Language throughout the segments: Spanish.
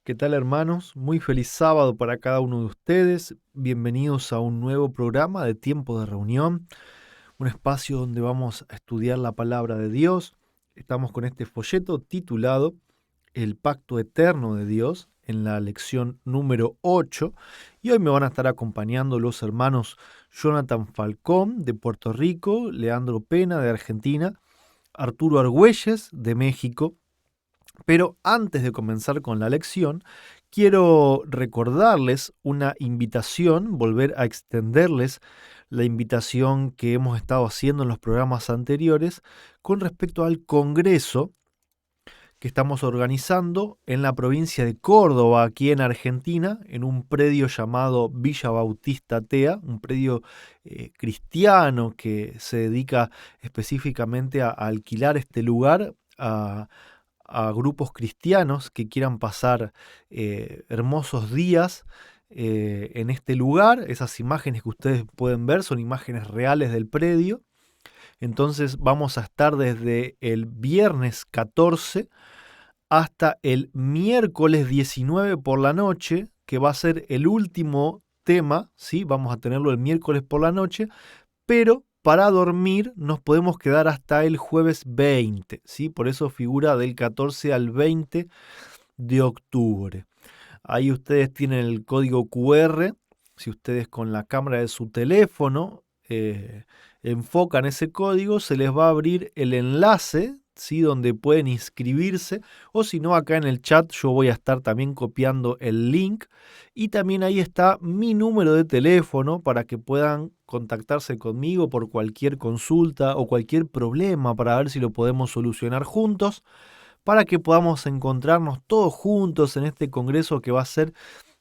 ¿Qué tal, hermanos? Muy feliz sábado para cada uno de ustedes. Bienvenidos a un nuevo programa de Tiempo de Reunión, un espacio donde vamos a estudiar la palabra de Dios. Estamos con este folleto titulado El Pacto Eterno de Dios en la lección número 8 y hoy me van a estar acompañando los hermanos Jonathan Falcón de Puerto Rico, Leandro Pena de Argentina, Arturo Argüelles de México. Pero antes de comenzar con la lección, quiero recordarles una invitación, volver a extenderles la invitación que hemos estado haciendo en los programas anteriores con respecto al congreso que estamos organizando en la provincia de Córdoba, aquí en Argentina, en un predio llamado Villa Bautista Tea, un predio cristiano que se dedica específicamente a alquilar este lugar a grupos cristianos que quieran pasar hermosos días en este lugar. Esas imágenes que ustedes pueden ver son imágenes reales del predio. Entonces vamos a estar desde el viernes 14 hasta el miércoles 19 por la noche, que va a ser el último tema, ¿sí? Vamos a tenerlo el miércoles por la noche, pero para dormir nos podemos quedar hasta el jueves 20, ¿sí? Por eso figura del 14 al 20 de octubre. Ahí ustedes tienen el código QR. Si ustedes con la cámara de su teléfono enfocan ese código, se les va a abrir el enlace, ¿sí? Donde pueden inscribirse, o si no, acá en el chat yo voy a estar también copiando el link, y también ahí está mi número de teléfono para que puedan contactarse conmigo por cualquier consulta o cualquier problema para ver si lo podemos solucionar juntos, para que podamos encontrarnos todos juntos en este congreso que va a ser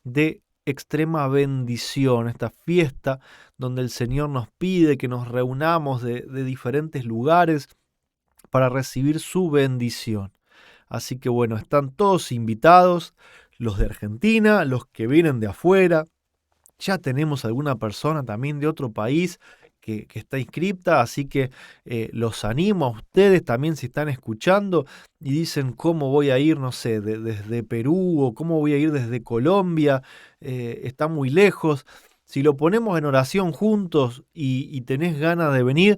de extrema bendición, esta fiesta donde el Señor nos pide que nos reunamos de diferentes lugares para recibir su bendición. Así que bueno, están todos invitados, los de Argentina, los que vienen de afuera. Ya tenemos alguna persona también de otro país que está inscripta, así que los animo a ustedes también si están escuchando y dicen cómo voy a ir, no sé, desde Perú o cómo voy a ir desde Colombia, está muy lejos. Si lo ponemos en oración juntos y tenés ganas de venir,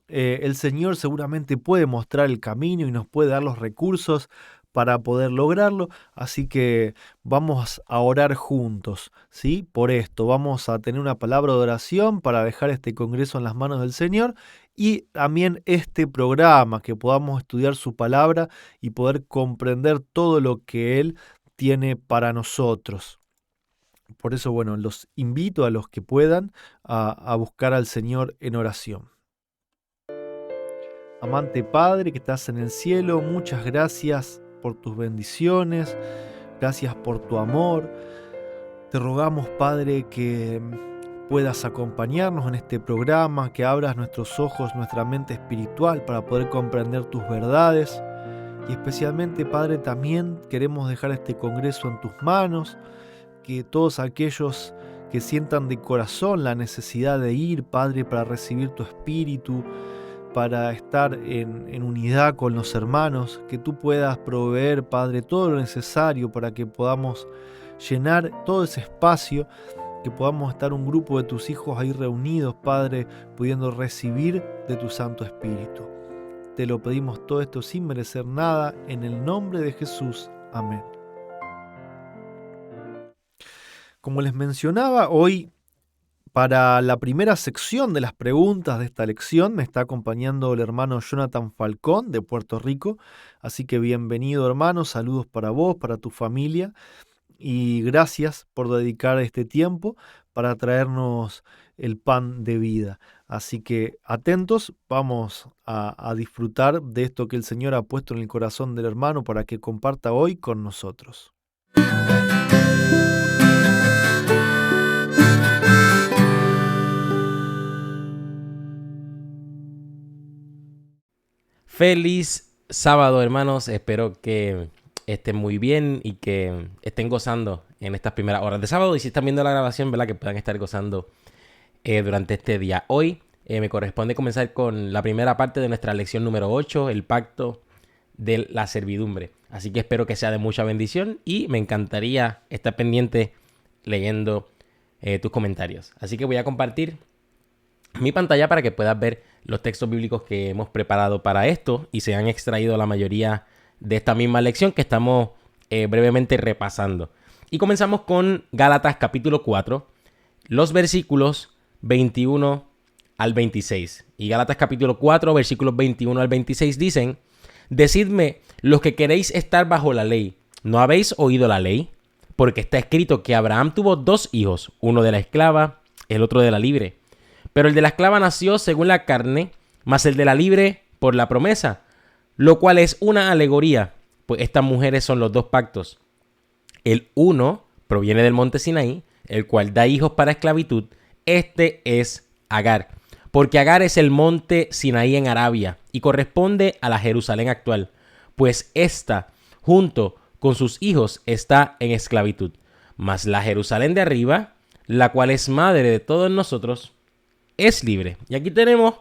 el Señor seguramente puede mostrar el camino y nos puede dar los recursos para poder lograrlo, así que vamos a orar juntos, ¿sí? Por esto, vamos a tener una palabra de oración para dejar este congreso en las manos del Señor y también este programa, que podamos estudiar su palabra y poder comprender todo lo que Él tiene para nosotros. Por eso, bueno, los invito a los que puedan a buscar al Señor en oración. Amante Padre que estás en el cielo, muchas gracias por tus bendiciones, gracias por tu amor. Te rogamos, Padre, que puedas acompañarnos en este programa, que abras nuestros ojos, nuestra mente espiritual para poder comprender tus verdades. Y especialmente, Padre, también queremos dejar este congreso en tus manos, que todos aquellos que sientan de corazón la necesidad de ir, Padre, para recibir tu espíritu, para estar en unidad con los hermanos, que tú puedas proveer, Padre, todo lo necesario para que podamos llenar todo ese espacio, que podamos estar un grupo de tus hijos ahí reunidos, Padre, pudiendo recibir de tu Santo Espíritu. Te lo pedimos todo esto sin merecer nada, en el nombre de Jesús. Amén. Como les mencionaba, hoy para la primera sección de las preguntas de esta lección me está acompañando el hermano Jonathan Falcón de Puerto Rico, así que bienvenido, hermano, saludos para vos, para tu familia y gracias por dedicar este tiempo para traernos el pan de vida. Así que atentos, vamos a disfrutar de esto que el Señor ha puesto en el corazón del hermano para que comparta hoy con nosotros. Feliz sábado, hermanos. Espero que estén muy bien y que estén gozando en estas primeras horas de sábado. Y si están viendo la grabación, ¿verdad? Que puedan estar gozando durante este día. Hoy me corresponde comenzar con la primera parte de nuestra lección número 8, el pacto de la servidumbre. Así que espero que sea de mucha bendición y me encantaría estar pendiente leyendo tus comentarios. Así que voy a compartir mi pantalla para que puedas ver los textos bíblicos que hemos preparado para esto y se han extraído la mayoría de esta misma lección que estamos brevemente repasando. Y comenzamos con Gálatas capítulo 4, los versículos 21 al 26. Y Gálatas capítulo 4, versículos 21 al 26 dicen: Decidme, los que queréis estar bajo la ley, ¿no habéis oído la ley? Porque está escrito que Abraham tuvo 2 hijos, uno de la esclava, el otro de la libre. Pero el de la esclava nació según la carne, mas el de la libre por la promesa, lo cual es una alegoría, pues estas mujeres son los 2 pactos. El uno proviene del monte Sinaí, el cual da hijos para esclavitud. Este es Agar, porque Agar es el monte Sinaí en Arabia y corresponde a la Jerusalén actual, pues ésta, junto con sus hijos, está en esclavitud. Mas la Jerusalén de arriba, la cual es madre de todos nosotros, es libre. Y aquí tenemos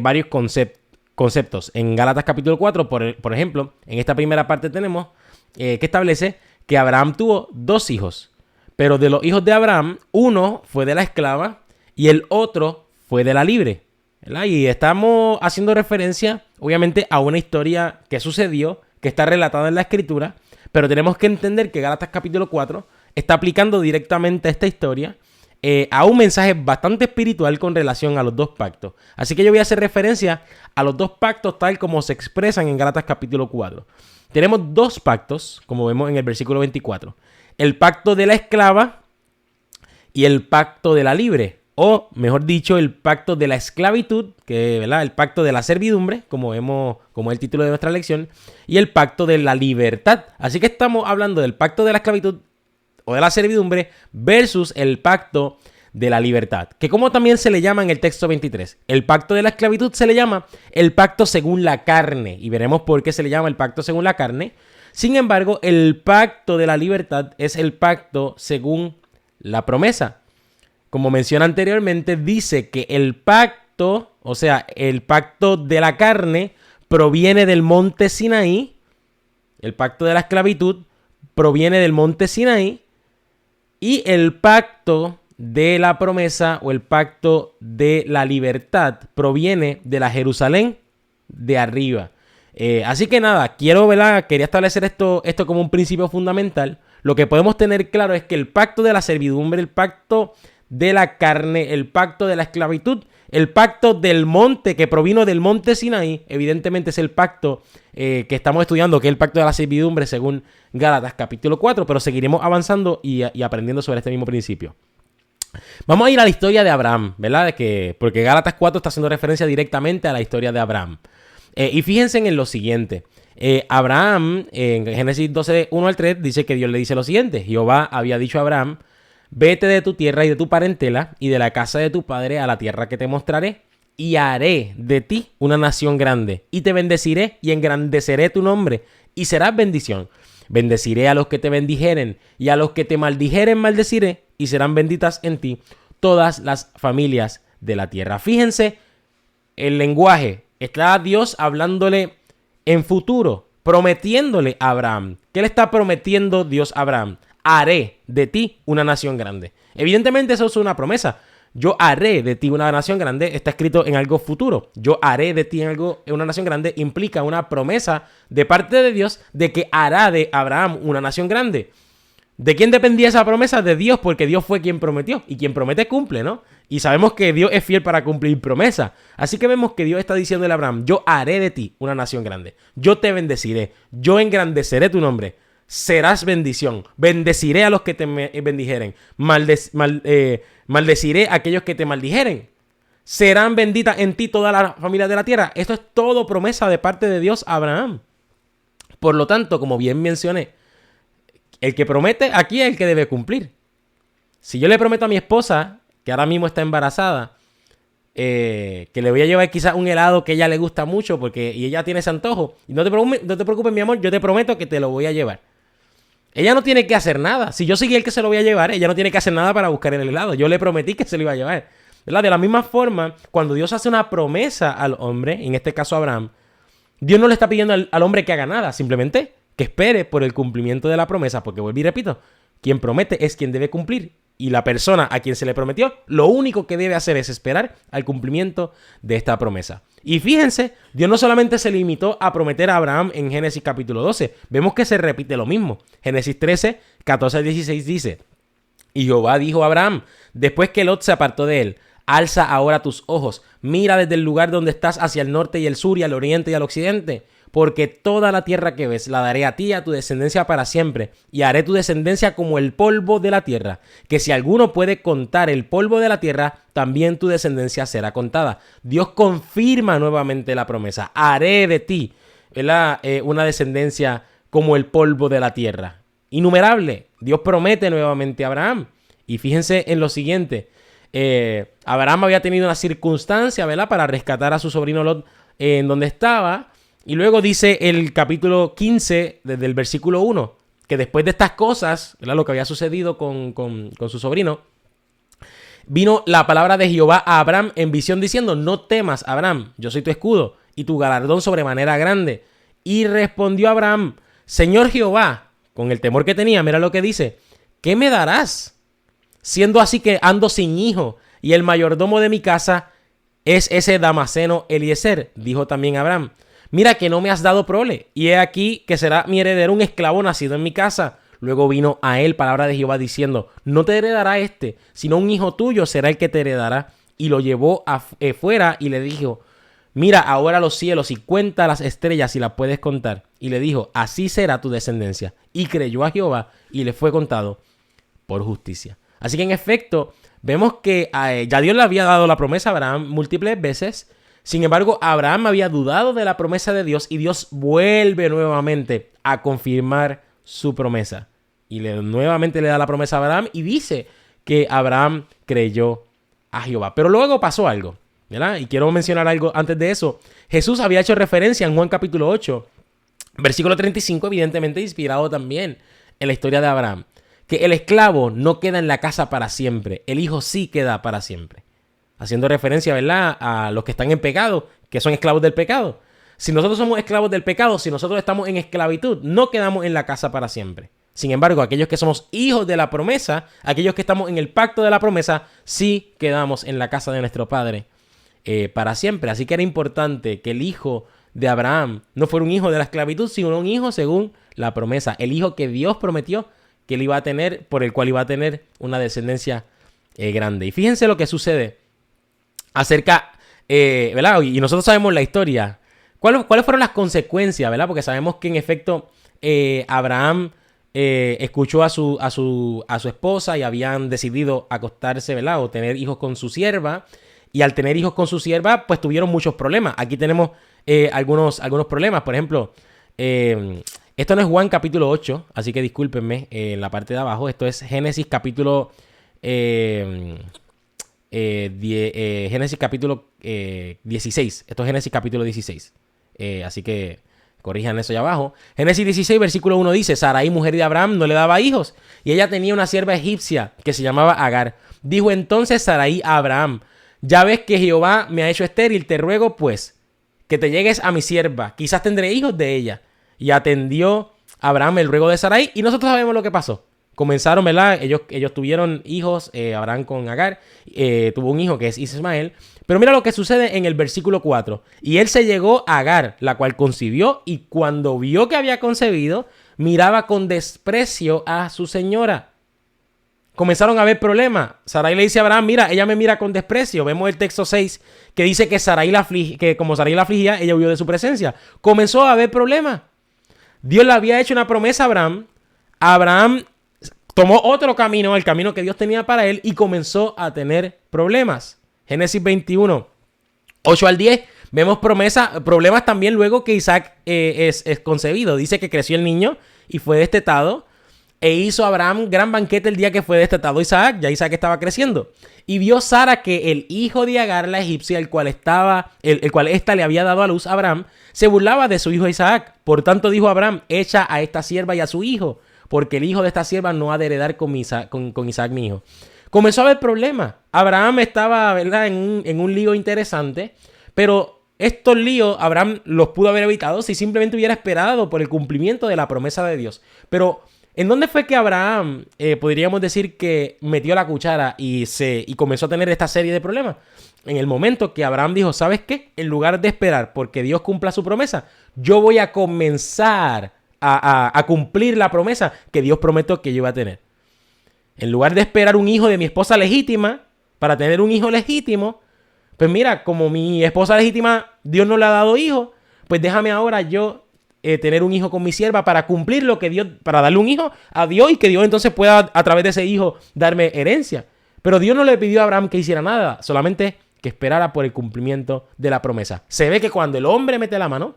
varios conceptos. En Gálatas capítulo 4, por ejemplo, en esta primera parte tenemos que establece que Abraham tuvo 2 hijos. Pero de los hijos de Abraham, uno fue de la esclava y el otro fue de la libre, ¿verdad? Y estamos haciendo referencia, obviamente, a una historia que sucedió, que está relatada en la Escritura, pero tenemos que entender que Gálatas capítulo 4 está aplicando directamente esta historia a un mensaje bastante espiritual con relación a los 2 pactos. Así que yo voy a hacer referencia a los 2 pactos tal como se expresan en Gálatas capítulo 4. Tenemos 2 pactos, como vemos en el versículo 24. El pacto de la esclava y el pacto de la libre. O, mejor dicho, el pacto de la esclavitud, que, ¿verdad? El pacto de la servidumbre, como vemos, como es el título de nuestra lección, y el pacto de la libertad. Así que estamos hablando del pacto de la esclavitud o de la servidumbre versus el pacto de la libertad, que como también se le llama en el texto 23. El pacto de la esclavitud se le llama el pacto según la carne, y veremos por qué se le llama el pacto según la carne. Sin embargo, el pacto de la libertad es el pacto según la promesa. Como menciona anteriormente, dice que el pacto, o sea, el pacto de la carne proviene del monte Sinaí. El pacto de la esclavitud proviene del monte Sinaí. Y el pacto de la promesa o el pacto de la libertad proviene de la Jerusalén de arriba. Así que nada, quería establecer esto como un principio fundamental. Lo que podemos tener claro es que el pacto de la servidumbre, el pacto de la carne, el pacto de la esclavitud, el pacto del monte que provino del monte Sinaí, evidentemente es el pacto que estamos estudiando, que es el pacto de la servidumbre según Gálatas capítulo 4, pero seguiremos avanzando y aprendiendo sobre este mismo principio. Vamos a ir a la historia de Abraham, ¿verdad? Porque Gálatas 4 está haciendo referencia directamente a la historia de Abraham. Y fíjense en lo siguiente. Abraham, en Génesis 12, 1 al 3, dice que Dios le dice lo siguiente. Jehová había dicho a Abraham: vete de tu tierra y de tu parentela y de la casa de tu padre a la tierra que te mostraré, y haré de ti una nación grande, y te bendeciré y engrandeceré tu nombre, y serás bendición. Bendeciré a los que te bendijeren, y a los que te maldijeren maldeciré, y serán benditas en ti todas las familias de la tierra. Fíjense el lenguaje. Está Dios hablándole en futuro, prometiéndole a Abraham. ¿Qué le está prometiendo Dios a Abraham? Haré de ti una nación grande. Evidentemente eso es una promesa. Yo haré de ti una nación grande. Está escrito en algo futuro. Yo haré de ti en una nación grande implica una promesa de parte de Dios de que hará de Abraham una nación grande. ¿De quién dependía esa promesa? De Dios, porque Dios fue quien prometió. Y quien promete cumple, ¿no? Y sabemos que Dios es fiel para cumplir promesas. Así que vemos que Dios está diciéndole a Abraham: yo haré de ti una nación grande. Yo te bendeciré. Yo engrandeceré tu nombre. Serás bendición. Bendeciré a los que te bendijeren. Maldeciré a aquellos que te maldijeren. Serán benditas en ti todas las familias de la tierra. Esto es todo promesa de parte de Dios a Abraham. Por lo tanto, como bien mencioné, el que promete aquí es el que debe cumplir. Si yo le prometo a mi esposa, que ahora mismo está embarazada, que le voy a llevar quizás un helado que a ella le gusta mucho y ella tiene ese antojo, y no te preocupes, mi amor, yo te prometo que te lo voy a llevar. Ella no tiene que hacer nada. Si yo soy el que se lo voy a llevar, ella no tiene que hacer nada para buscar el helado. Yo le prometí que se lo iba a llevar, ¿verdad? De la misma forma, cuando Dios hace una promesa al hombre, en este caso a Abraham, Dios no le está pidiendo al hombre que haga nada, simplemente que espere por el cumplimiento de la promesa, porque vuelvo y repito, quien promete es quien debe cumplir. Y la persona a quien se le prometió, lo único que debe hacer es esperar al cumplimiento de esta promesa. Y fíjense, Dios no solamente se limitó a prometer a Abraham en Génesis capítulo 12, vemos que se repite lo mismo. Génesis 13, 14 al 16 dice: y Jehová dijo a Abraham, después que Lot se apartó de él: alza ahora tus ojos, mira desde el lugar donde estás hacia el norte y el sur y al oriente y al occidente, porque toda la tierra que ves la daré a ti y a tu descendencia para siempre, y haré tu descendencia como el polvo de la tierra, que si alguno puede contar el polvo de la tierra, también tu descendencia será contada. Dios confirma nuevamente la promesa: haré de ti, ¿verdad?, una descendencia como el polvo de la tierra. Innumerable. Dios promete nuevamente a Abraham. Y fíjense en lo siguiente. Abraham había tenido una circunstancia, ¿verdad?, para rescatar a su sobrino Lot en donde estaba. Y luego dice el capítulo 15, desde el versículo 1, que después de estas cosas, ¿verdad?, lo que había sucedido con su sobrino, vino la palabra de Jehová a Abraham en visión diciendo: no temas, Abraham, yo soy tu escudo y tu galardón sobremanera grande. Y respondió Abraham: Señor Jehová, con el temor que tenía, mira lo que dice: ¿qué me darás? Siendo así que ando sin hijo, y el mayordomo de mi casa es ese Damaseno Eliezer. Dijo también Abraham: mira que no me has dado prole, y he aquí que será mi heredero un esclavo nacido en mi casa. Luego vino a él palabra de Jehová diciendo: no te heredará este, sino un hijo tuyo será el que te heredará. Y lo llevó afuera y le dijo: mira ahora los cielos y cuenta las estrellas si las puedes contar. Y le dijo: así será tu descendencia. Y creyó a Jehová y le fue contado por justicia. Así que en efecto, vemos que ya Dios le había dado la promesa a Abraham múltiples veces. Sin embargo, Abraham había dudado de la promesa de Dios y Dios vuelve nuevamente a confirmar su promesa. Y nuevamente le da la promesa a Abraham y dice que Abraham creyó a Jehová. Pero luego pasó algo, ¿verdad? Y quiero mencionar algo antes de eso. Jesús había hecho referencia en Juan capítulo 8, versículo 35, evidentemente inspirado también en la historia de Abraham, que el esclavo no queda en la casa para siempre, el hijo sí queda para siempre. Haciendo referencia, ¿verdad?, a los que están en pecado, que son esclavos del pecado. Si nosotros somos esclavos del pecado, si nosotros estamos en esclavitud, no quedamos en la casa para siempre. Sin embargo, aquellos que somos hijos de la promesa, aquellos que estamos en el pacto de la promesa, sí quedamos en la casa de nuestro Padre para siempre. Así que era importante que el hijo de Abraham no fuera un hijo de la esclavitud, sino un hijo según la promesa. El hijo que Dios prometió que él iba a tener, por el cual iba a tener una descendencia grande. Y fíjense lo que sucede acerca, ¿verdad? Y nosotros sabemos la historia. ¿Cuáles fueron las consecuencias, verdad? Porque sabemos que en efecto Abraham escuchó a su esposa y habían decidido acostarse, ¿verdad?, o tener hijos con su sierva. Y al tener hijos con su sierva, pues tuvieron muchos problemas. Aquí tenemos algunos problemas. Por ejemplo, esto no es Juan capítulo 8, así que discúlpenme en la parte de abajo. Esto es Génesis capítulo Génesis capítulo 16. Esto es Génesis capítulo 16. Así que corrijan eso allá abajo. Génesis 16, versículo 1 dice: Sarai, mujer de Abraham, no le daba hijos, y ella tenía una sierva egipcia que se llamaba Agar. Dijo entonces Sarai a Abraham: ya ves que Jehová me ha hecho estéril, te ruego pues que te llegues a mi sierva, quizás tendré hijos de ella. Y atendió Abraham el ruego de Sarai, y nosotros sabemos lo que pasó. Comenzaron, ¿verdad? Ellos tuvieron hijos, Abraham con Agar, tuvo un hijo que es Ismael. Pero mira lo que sucede en el versículo 4. Y él se llegó a Agar, la cual concibió, y cuando vio que había concebido, miraba con desprecio a su señora. Comenzaron a haber problemas. Sarai le dice a Abraham: mira, ella me mira con desprecio. Vemos el texto 6 que dice que como Sarai la afligía, ella huyó de su presencia. Comenzó a haber problemas. Dios le había hecho una promesa a Abraham. Abraham tomó otro camino, el camino que Dios tenía para él, y comenzó a tener problemas. Génesis 21, 8 al 10, vemos problemas también luego que Isaac es concebido. Dice que creció el niño y fue destetado, e hizo Abraham gran banquete el día que fue destetado Isaac. Ya Isaac estaba creciendo. Y vio Sara que el hijo de Agar, la egipcia, el cual ésta le había dado a luz a Abraham, se burlaba de su hijo Isaac. Por tanto dijo Abraham: echa a esta sierva y a su hijo, porque el hijo de esta sierva no ha de heredar con Isaac mi hijo. Comenzó a haber problemas. Abraham estaba, ¿verdad?, en un lío interesante, pero estos líos Abraham los pudo haber evitado si simplemente hubiera esperado por el cumplimiento de la promesa de Dios. Pero ¿en dónde fue que Abraham, podríamos decir que metió la cuchara y comenzó a tener esta serie de problemas? En el momento que Abraham dijo, ¿sabes qué? En lugar de esperar porque Dios cumpla su promesa, yo voy a comenzar a cumplir la promesa que Dios prometió que yo iba a tener. En lugar de esperar un hijo de mi esposa legítima para tener un hijo legítimo, pues mira, como mi esposa legítima Dios no le ha dado hijo, pues déjame ahora yo tener un hijo con mi sierva para cumplir lo que Dios, para darle un hijo a Dios y que Dios entonces pueda a través de ese hijo darme herencia. Pero Dios no le pidió a Abraham que hiciera nada, solamente que esperara por el cumplimiento de la promesa. Se ve que cuando el hombre mete la mano,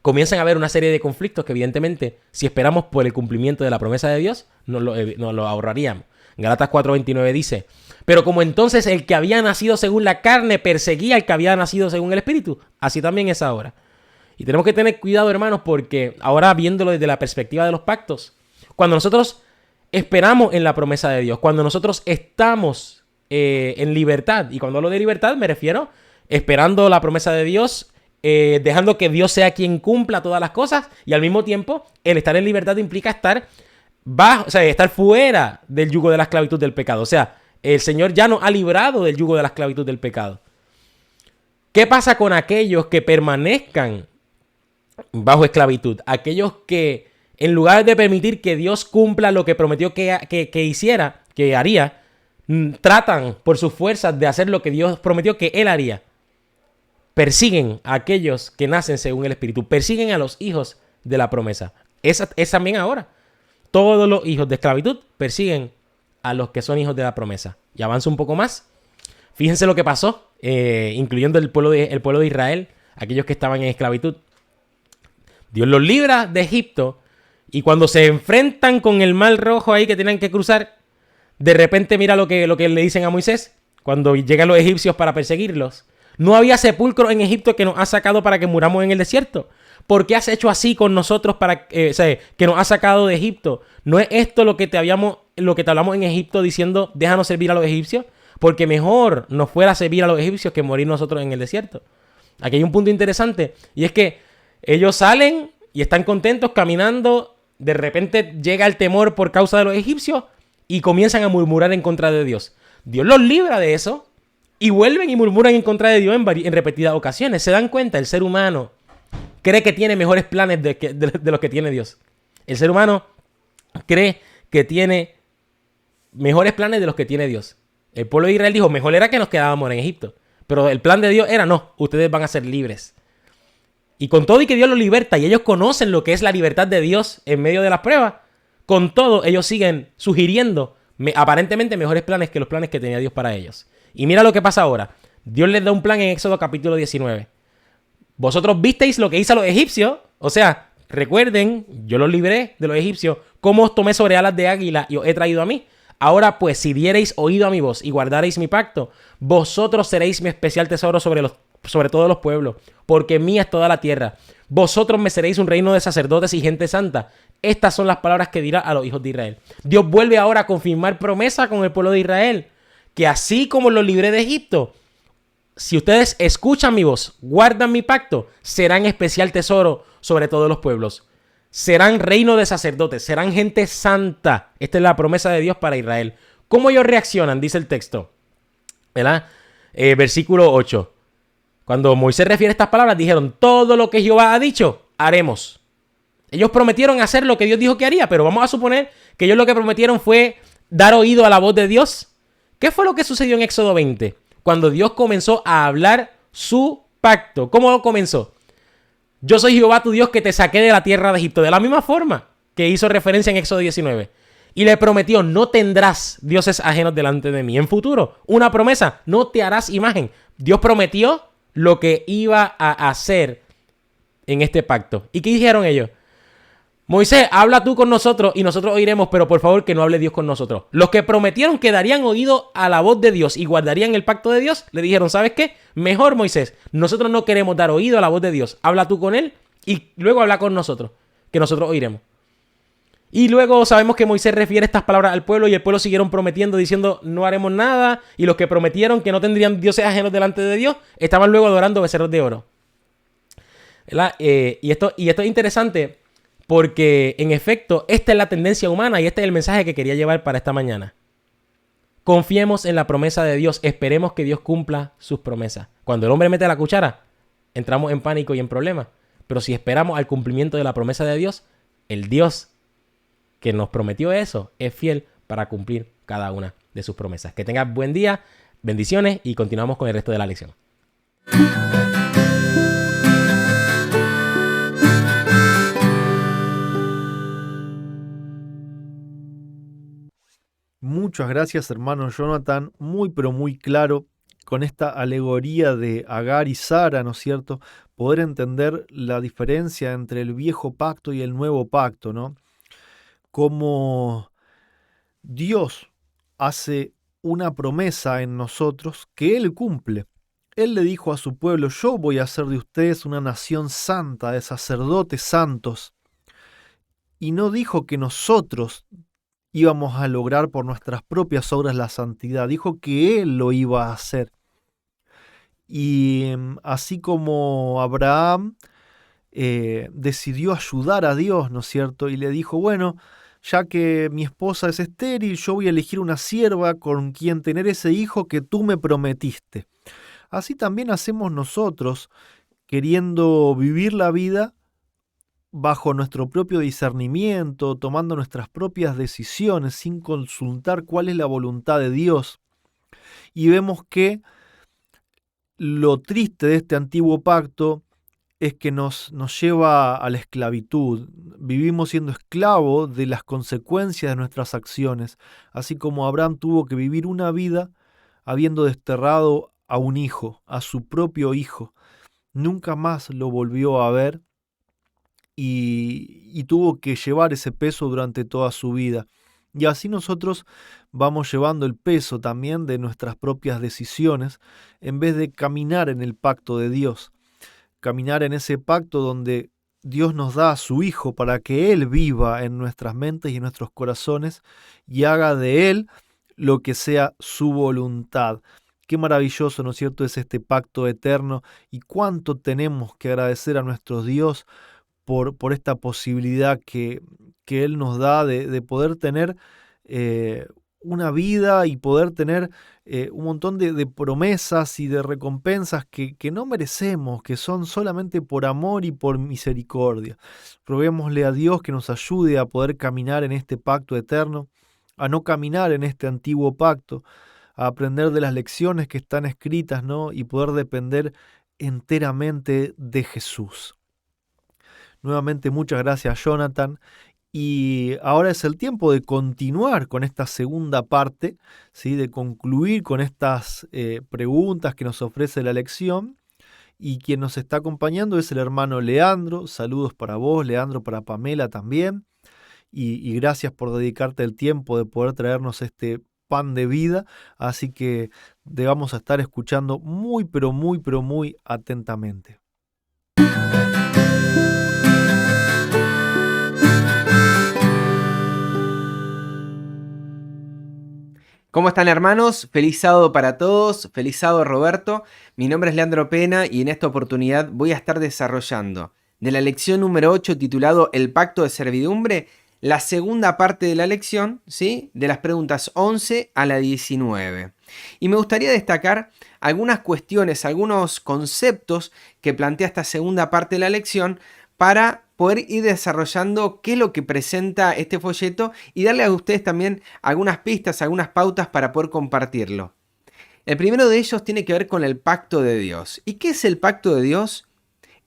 comienzan a haber una serie de conflictos que evidentemente, si esperamos por el cumplimiento de la promesa de Dios, nos lo ahorraríamos. Galatas 4:29 dice, pero como entonces el que había nacido según la carne perseguía al que había nacido según el Espíritu, así también es ahora. Y tenemos que tener cuidado, hermanos, porque ahora viéndolo desde la perspectiva de los pactos, cuando nosotros esperamos en la promesa de Dios, cuando nosotros estamos en libertad, y cuando hablo de libertad me refiero esperando la promesa de Dios, dejando que Dios sea quien cumpla todas las cosas, y al mismo tiempo el estar en libertad implica estar bajo, o sea, estar fuera del yugo de la esclavitud del pecado. O sea, el Señor ya nos ha librado del yugo de la esclavitud del pecado. ¿Qué pasa con aquellos que permanezcan bajo esclavitud? Aquellos que en lugar de permitir que Dios cumpla lo que prometió que hiciera, que haría, tratan por sus fuerzas de hacer lo que Dios prometió que Él haría. Persiguen a aquellos que nacen según el Espíritu. Persiguen a los hijos de la promesa. Es también ahora. Todos los hijos de esclavitud persiguen a los que son hijos de la promesa. Y avanzo un poco más. Fíjense lo que pasó, incluyendo el pueblo de Israel, aquellos que estaban en esclavitud. Dios los libra de Egipto y cuando se enfrentan con el mar rojo ahí que tenían que cruzar, de repente mira lo que le dicen a Moisés cuando llegan los egipcios para perseguirlos. No había sepulcro en Egipto que nos ha sacado para que muramos en el desierto. ¿Por qué has hecho así con nosotros para que nos has sacado de Egipto? ¿No es esto lo que te hablamos en Egipto diciendo déjanos servir a los egipcios? Porque mejor nos fuera servir a los egipcios que morir nosotros en el desierto. Aquí hay un punto interesante y es que ellos salen y están contentos caminando. De repente llega el temor por causa de los egipcios y comienzan a murmurar en contra de Dios. Dios los libra de eso y vuelven y murmuran en contra de Dios en repetidas ocasiones. Se dan cuenta, el ser humano cree que tiene mejores planes de los que tiene Dios. El ser humano cree que tiene mejores planes de los que tiene Dios. El pueblo de Israel dijo, mejor era que nos quedábamos en Egipto. Pero el plan de Dios era, no, ustedes van a ser libres. Y con todo y que Dios los liberta y ellos conocen lo que es la libertad de Dios en medio de las pruebas, con todo ellos siguen sugiriendo aparentemente mejores planes que los planes que tenía Dios para ellos. Y mira lo que pasa ahora. Dios les da un plan en Éxodo capítulo 19. Vosotros visteis lo que hice a los egipcios. O sea, recuerden, yo los libré de los egipcios. Cómo os tomé sobre alas de águila y os he traído a mí. Ahora pues, si diereis oído a mi voz y guardareis mi pacto, vosotros seréis mi especial tesoro sobre todos los pueblos, porque mía es toda la tierra. Vosotros me seréis un reino de sacerdotes y gente santa. Estas son las palabras que dirá a los hijos de Israel. Dios vuelve ahora a confirmar promesa con el pueblo de Israel, que así como los libré de Egipto, si ustedes escuchan mi voz, guardan mi pacto, serán especial tesoro sobre todos los pueblos. Serán reino de sacerdotes, serán gente santa. Esta es la promesa de Dios para Israel. ¿Cómo ellos reaccionan? Dice el texto, ¿verdad? Versículo 8. Cuando Moisés refiere estas palabras, dijeron, todo lo que Jehová ha dicho, haremos. Ellos prometieron hacer lo que Dios dijo que haría, pero vamos a suponer que ellos lo que prometieron fue dar oído a la voz de Dios. ¿Qué fue lo que sucedió en Éxodo 20? Cuando Dios comenzó a hablar su pacto. ¿Cómo comenzó? Yo soy Jehová tu Dios que te saqué de la tierra de Egipto. De la misma forma que hizo referencia en Éxodo 19. Y le prometió, no tendrás dioses ajenos delante de mí. En futuro, una promesa, no te harás imagen. Dios prometió lo que iba a hacer en este pacto. ¿Y qué dijeron ellos? Moisés, habla tú con nosotros y nosotros oiremos, pero por favor que no hable Dios con nosotros. Los que prometieron que darían oído a la voz de Dios y guardarían el pacto de Dios, le dijeron, ¿sabes qué? Mejor, Moisés, nosotros no queremos dar oído a la voz de Dios. Habla tú con él y luego habla con nosotros, que nosotros oiremos. Y luego sabemos que Moisés refiere estas palabras al pueblo y el pueblo siguieron prometiendo, diciendo no haremos nada. Y los que prometieron que no tendrían dioses ajenos delante de Dios, estaban luego adorando becerros de oro. Y esto es interesante porque, en efecto, esta es la tendencia humana y este es el mensaje que quería llevar para esta mañana. Confiemos en la promesa de Dios, esperemos que Dios cumpla sus promesas. Cuando el hombre mete la cuchara, entramos en pánico y en problemas. Pero si esperamos al cumplimiento de la promesa de Dios, el Dios que nos prometió eso es fiel para cumplir cada una de sus promesas. Que tengas buen día, bendiciones y continuamos con el resto de la lección. Muchas gracias, hermano Jonathan. Muy, pero muy claro con esta alegoría de Agar y Sara, ¿no es cierto? Poder entender la diferencia entre el viejo pacto y el nuevo pacto, ¿no? Cómo Dios hace una promesa en nosotros que Él cumple. Él le dijo a su pueblo: yo voy a hacer de ustedes una nación santa, de sacerdotes santos. Y no dijo que nosotros íbamos a lograr por nuestras propias obras la santidad. Dijo que Él lo iba a hacer. Y así como Abraham decidió ayudar a Dios, ¿no es cierto? Y le dijo: bueno, ya que mi esposa es estéril, yo voy a elegir una sierva con quien tener ese hijo que tú me prometiste. Así también hacemos nosotros, queriendo vivir la vida bajo nuestro propio discernimiento, tomando nuestras propias decisiones sin consultar cuál es la voluntad de Dios. Y vemos que lo triste de este antiguo pacto es que nos lleva a la esclavitud. Vivimos siendo esclavos de las consecuencias de nuestras acciones, así como Abraham tuvo que vivir una vida habiendo desterrado a un hijo, a su propio hijo. Nunca más lo volvió a ver y tuvo que llevar ese peso durante toda su vida. Y así nosotros vamos llevando el peso también de nuestras propias decisiones en vez de caminar en el pacto de Dios. Caminar en ese pacto donde Dios nos da a su Hijo para que Él viva en nuestras mentes y en nuestros corazones y haga de Él lo que sea su voluntad. Qué maravilloso, ¿no es cierto?, es este pacto eterno y cuánto tenemos que agradecer a nuestro Dios por esta posibilidad que Él nos da de poder tener una vida y poder tener un montón de promesas y de recompensas que no merecemos, que son solamente por amor y por misericordia. Roguémosle a Dios que nos ayude a poder caminar en este pacto eterno, a no caminar en este antiguo pacto, a aprender de las lecciones que están escritas, ¿no? Y poder depender enteramente de Jesús. Nuevamente muchas gracias, Jonathan. Y ahora es el tiempo de continuar con esta segunda parte, ¿sí? De concluir con estas preguntas que nos ofrece la lección. Y quien nos está acompañando es el hermano Leandro. Saludos para vos, Leandro, para Pamela también. Y gracias por dedicarte el tiempo de poder traernos este pan de vida. Así que vamos a estar escuchando muy, pero muy, pero muy atentamente. ¿Cómo están, hermanos? Feliz sábado para todos, feliz sábado, Roberto. Mi nombre es Leandro Pena y en esta oportunidad voy a estar desarrollando de la lección número 8 titulado El Pacto de Servidumbre, la segunda parte de la lección, ¿sí? De las preguntas 11 a la 19. Y me gustaría destacar algunas cuestiones, algunos conceptos que plantea esta segunda parte de la lección para poder ir desarrollando qué es lo que presenta este folleto y darle a ustedes también algunas pistas, algunas pautas para poder compartirlo. El primero de ellos tiene que ver con el pacto de Dios. ¿Y qué es el pacto de Dios?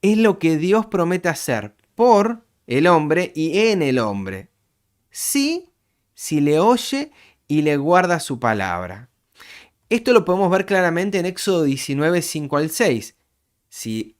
Es lo que Dios promete hacer por el hombre y en el hombre. Sí, si le oye y le guarda su palabra. Esto lo podemos ver claramente en Éxodo 19, 5 al 6. Si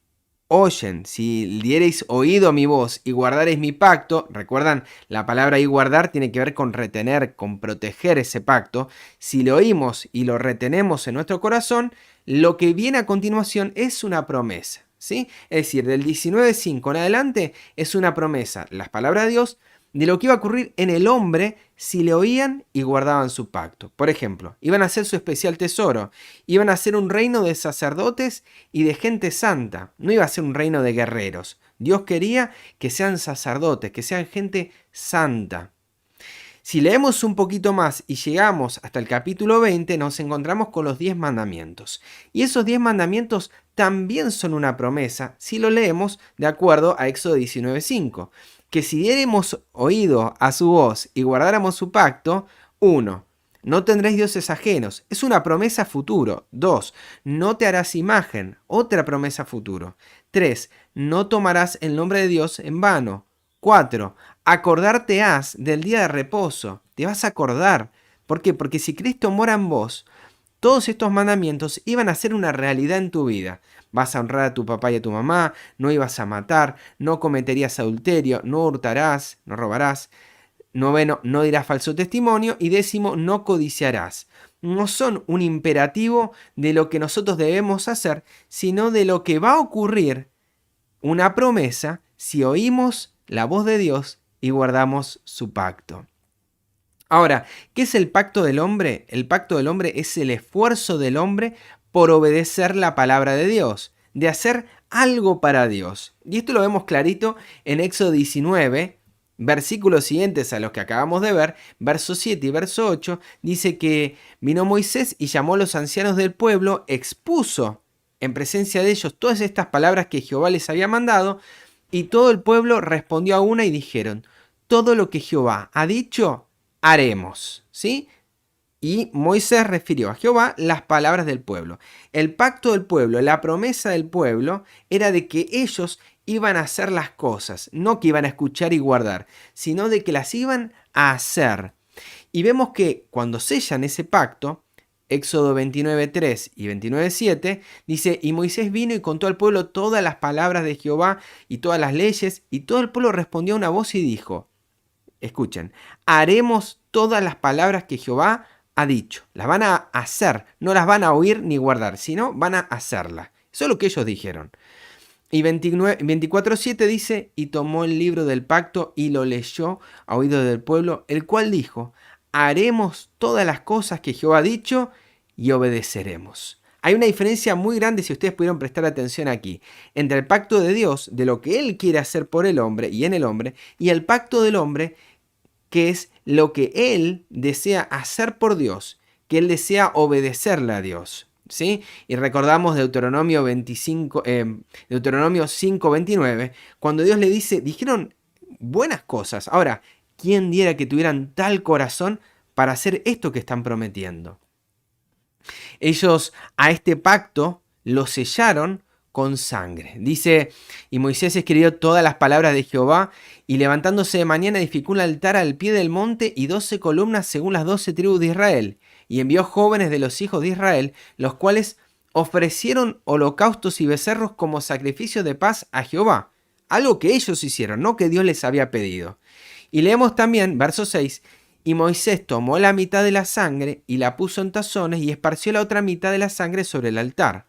oyen, si diereis oído a mi voz y guardareis mi pacto, recuerdan, la palabra ahí guardar tiene que ver con retener, con proteger ese pacto. Si lo oímos y lo retenemos en nuestro corazón, lo que viene a continuación es una promesa, ¿sí? Es decir, del 19.5 en adelante es una promesa, las palabras de Dios, de lo que iba a ocurrir en el hombre si le oían y guardaban su pacto. Por ejemplo, iban a ser su especial tesoro, iban a ser un reino de sacerdotes y de gente santa, no iba a ser un reino de guerreros. Dios quería que sean sacerdotes, que sean gente santa. Si leemos un poquito más y llegamos hasta el capítulo 20, nos encontramos con los 10 mandamientos. Y esos 10 mandamientos también son una promesa si lo leemos de acuerdo a Éxodo 19:5. Que si diéramos oído a su voz y guardáramos su pacto, 1. No tendréis dioses ajenos. Es una promesa futuro. 2. No te harás imagen. Otra promesa futuro. 3. No tomarás el nombre de Dios en vano. 4. Acordarte has del día de reposo. Te vas a acordar. ¿Por qué? Porque si Cristo mora en vos, todos estos mandamientos iban a ser una realidad en tu vida. Vas a honrar a tu papá y a tu mamá, no ibas a matar, no cometerías adulterio, no hurtarás, no robarás. 9, no dirás falso testimonio. Y 10, no codiciarás. No son un imperativo de lo que nosotros debemos hacer, sino de lo que va a ocurrir, una promesa, si oímos la voz de Dios y guardamos su pacto. Ahora, ¿qué es el pacto del hombre? El pacto del hombre es el esfuerzo del hombre por obedecer la palabra de Dios, de hacer algo para Dios. Y esto lo vemos clarito en Éxodo 19, versículos siguientes a los que acabamos de ver, verso 7 y verso 8, dice que vino Moisés y llamó a los ancianos del pueblo, expuso en presencia de ellos todas estas palabras que Jehová les había mandado, y todo el pueblo respondió a una y dijeron, todo lo que Jehová ha dicho, haremos, ¿sí? Y Moisés refirió a Jehová las palabras del pueblo. El pacto del pueblo, la promesa del pueblo, era de que ellos iban a hacer las cosas, no que iban a escuchar y guardar, sino de que las iban a hacer. Y vemos que cuando sellan ese pacto, Éxodo 29:3 y 29:7, dice, y Moisés vino y contó al pueblo todas las palabras de Jehová y todas las leyes, y todo el pueblo respondió a una voz y dijo, escuchen, haremos todas las palabras que Jehová ha dicho. Las van a hacer, no las van a oír ni guardar, sino van a hacerlas. Eso es lo que ellos dijeron. Y 24:7 dice, y tomó el libro del pacto y lo leyó a oído del pueblo, el cual dijo, haremos todas las cosas que Jehová ha dicho y obedeceremos. Hay una diferencia muy grande, si ustedes pudieron prestar atención aquí, entre el pacto de Dios, de lo que Él quiere hacer por el hombre y en el hombre, y el pacto del hombre, que es lo que Él desea hacer por Dios, que Él desea obedecerle a Dios. ¿Sí? Y recordamos Deuteronomio 5:29, cuando Dios le dice, dijeron buenas cosas. Ahora, ¿quién diera que tuvieran tal corazón para hacer esto que están prometiendo? Ellos a este pacto lo sellaron con sangre. Dice, y Moisés escribió todas las palabras de Jehová, y levantándose de mañana edificó un altar al pie del monte y 12 columnas según las 12 tribus de Israel. Y envió jóvenes de los hijos de Israel, los cuales ofrecieron holocaustos y becerros como sacrificio de paz a Jehová. Algo que ellos hicieron, no que Dios les había pedido. Y leemos también, verso 6, y Moisés tomó la mitad de la sangre y la puso en tazones y esparció la otra mitad de la sangre sobre el altar.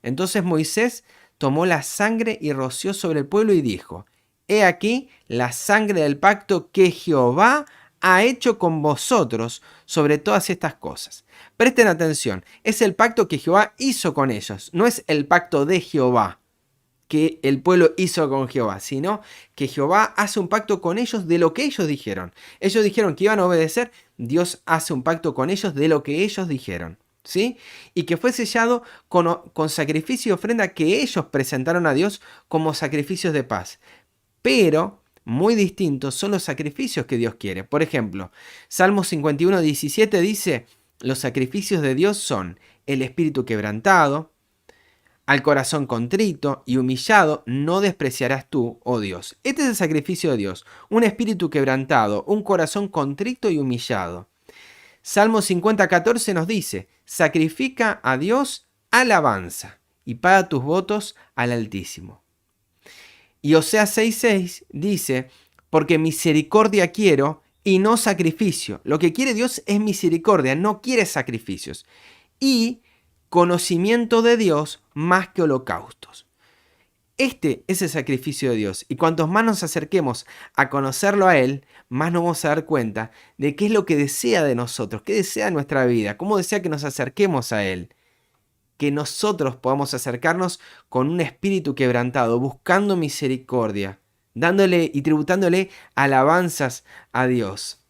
Entonces Moisés tomó la sangre y roció sobre el pueblo y dijo, he aquí la sangre del pacto que Jehová ha hecho con vosotros sobre todas estas cosas. Presten atención, es el pacto que Jehová hizo con ellos, no es el pacto de Jehová que el pueblo hizo con Jehová, sino que Jehová hace un pacto con ellos de lo que ellos dijeron. Ellos dijeron que iban a obedecer, Dios hace un pacto con ellos de lo que ellos dijeron, ¿sí? Y que fue sellado con sacrificio y ofrenda que ellos presentaron a Dios como sacrificios de paz. Pero muy distintos son los sacrificios que Dios quiere. Por ejemplo, Salmo 51:17 dice, los sacrificios de Dios son el espíritu quebrantado, al corazón contrito y humillado no despreciarás tú, oh Dios. Este es el sacrificio de Dios, un espíritu quebrantado, un corazón contrito y humillado. Salmo 50:14 nos dice, sacrifica a Dios alabanza y paga tus votos al Altísimo. Y Oseas 6:6 dice, porque misericordia quiero y no sacrificio. Lo que quiere Dios es misericordia, no quiere sacrificios. Y conocimiento de Dios más que holocaustos. Este es el sacrificio de Dios. Y cuantos más nos acerquemos a conocerlo a Él, más nos vamos a dar cuenta de qué es lo que desea de nosotros, qué desea de nuestra vida, cómo desea que nos acerquemos a Él. Que nosotros podamos acercarnos con un espíritu quebrantado, buscando misericordia, dándole y tributándole alabanzas a Dios.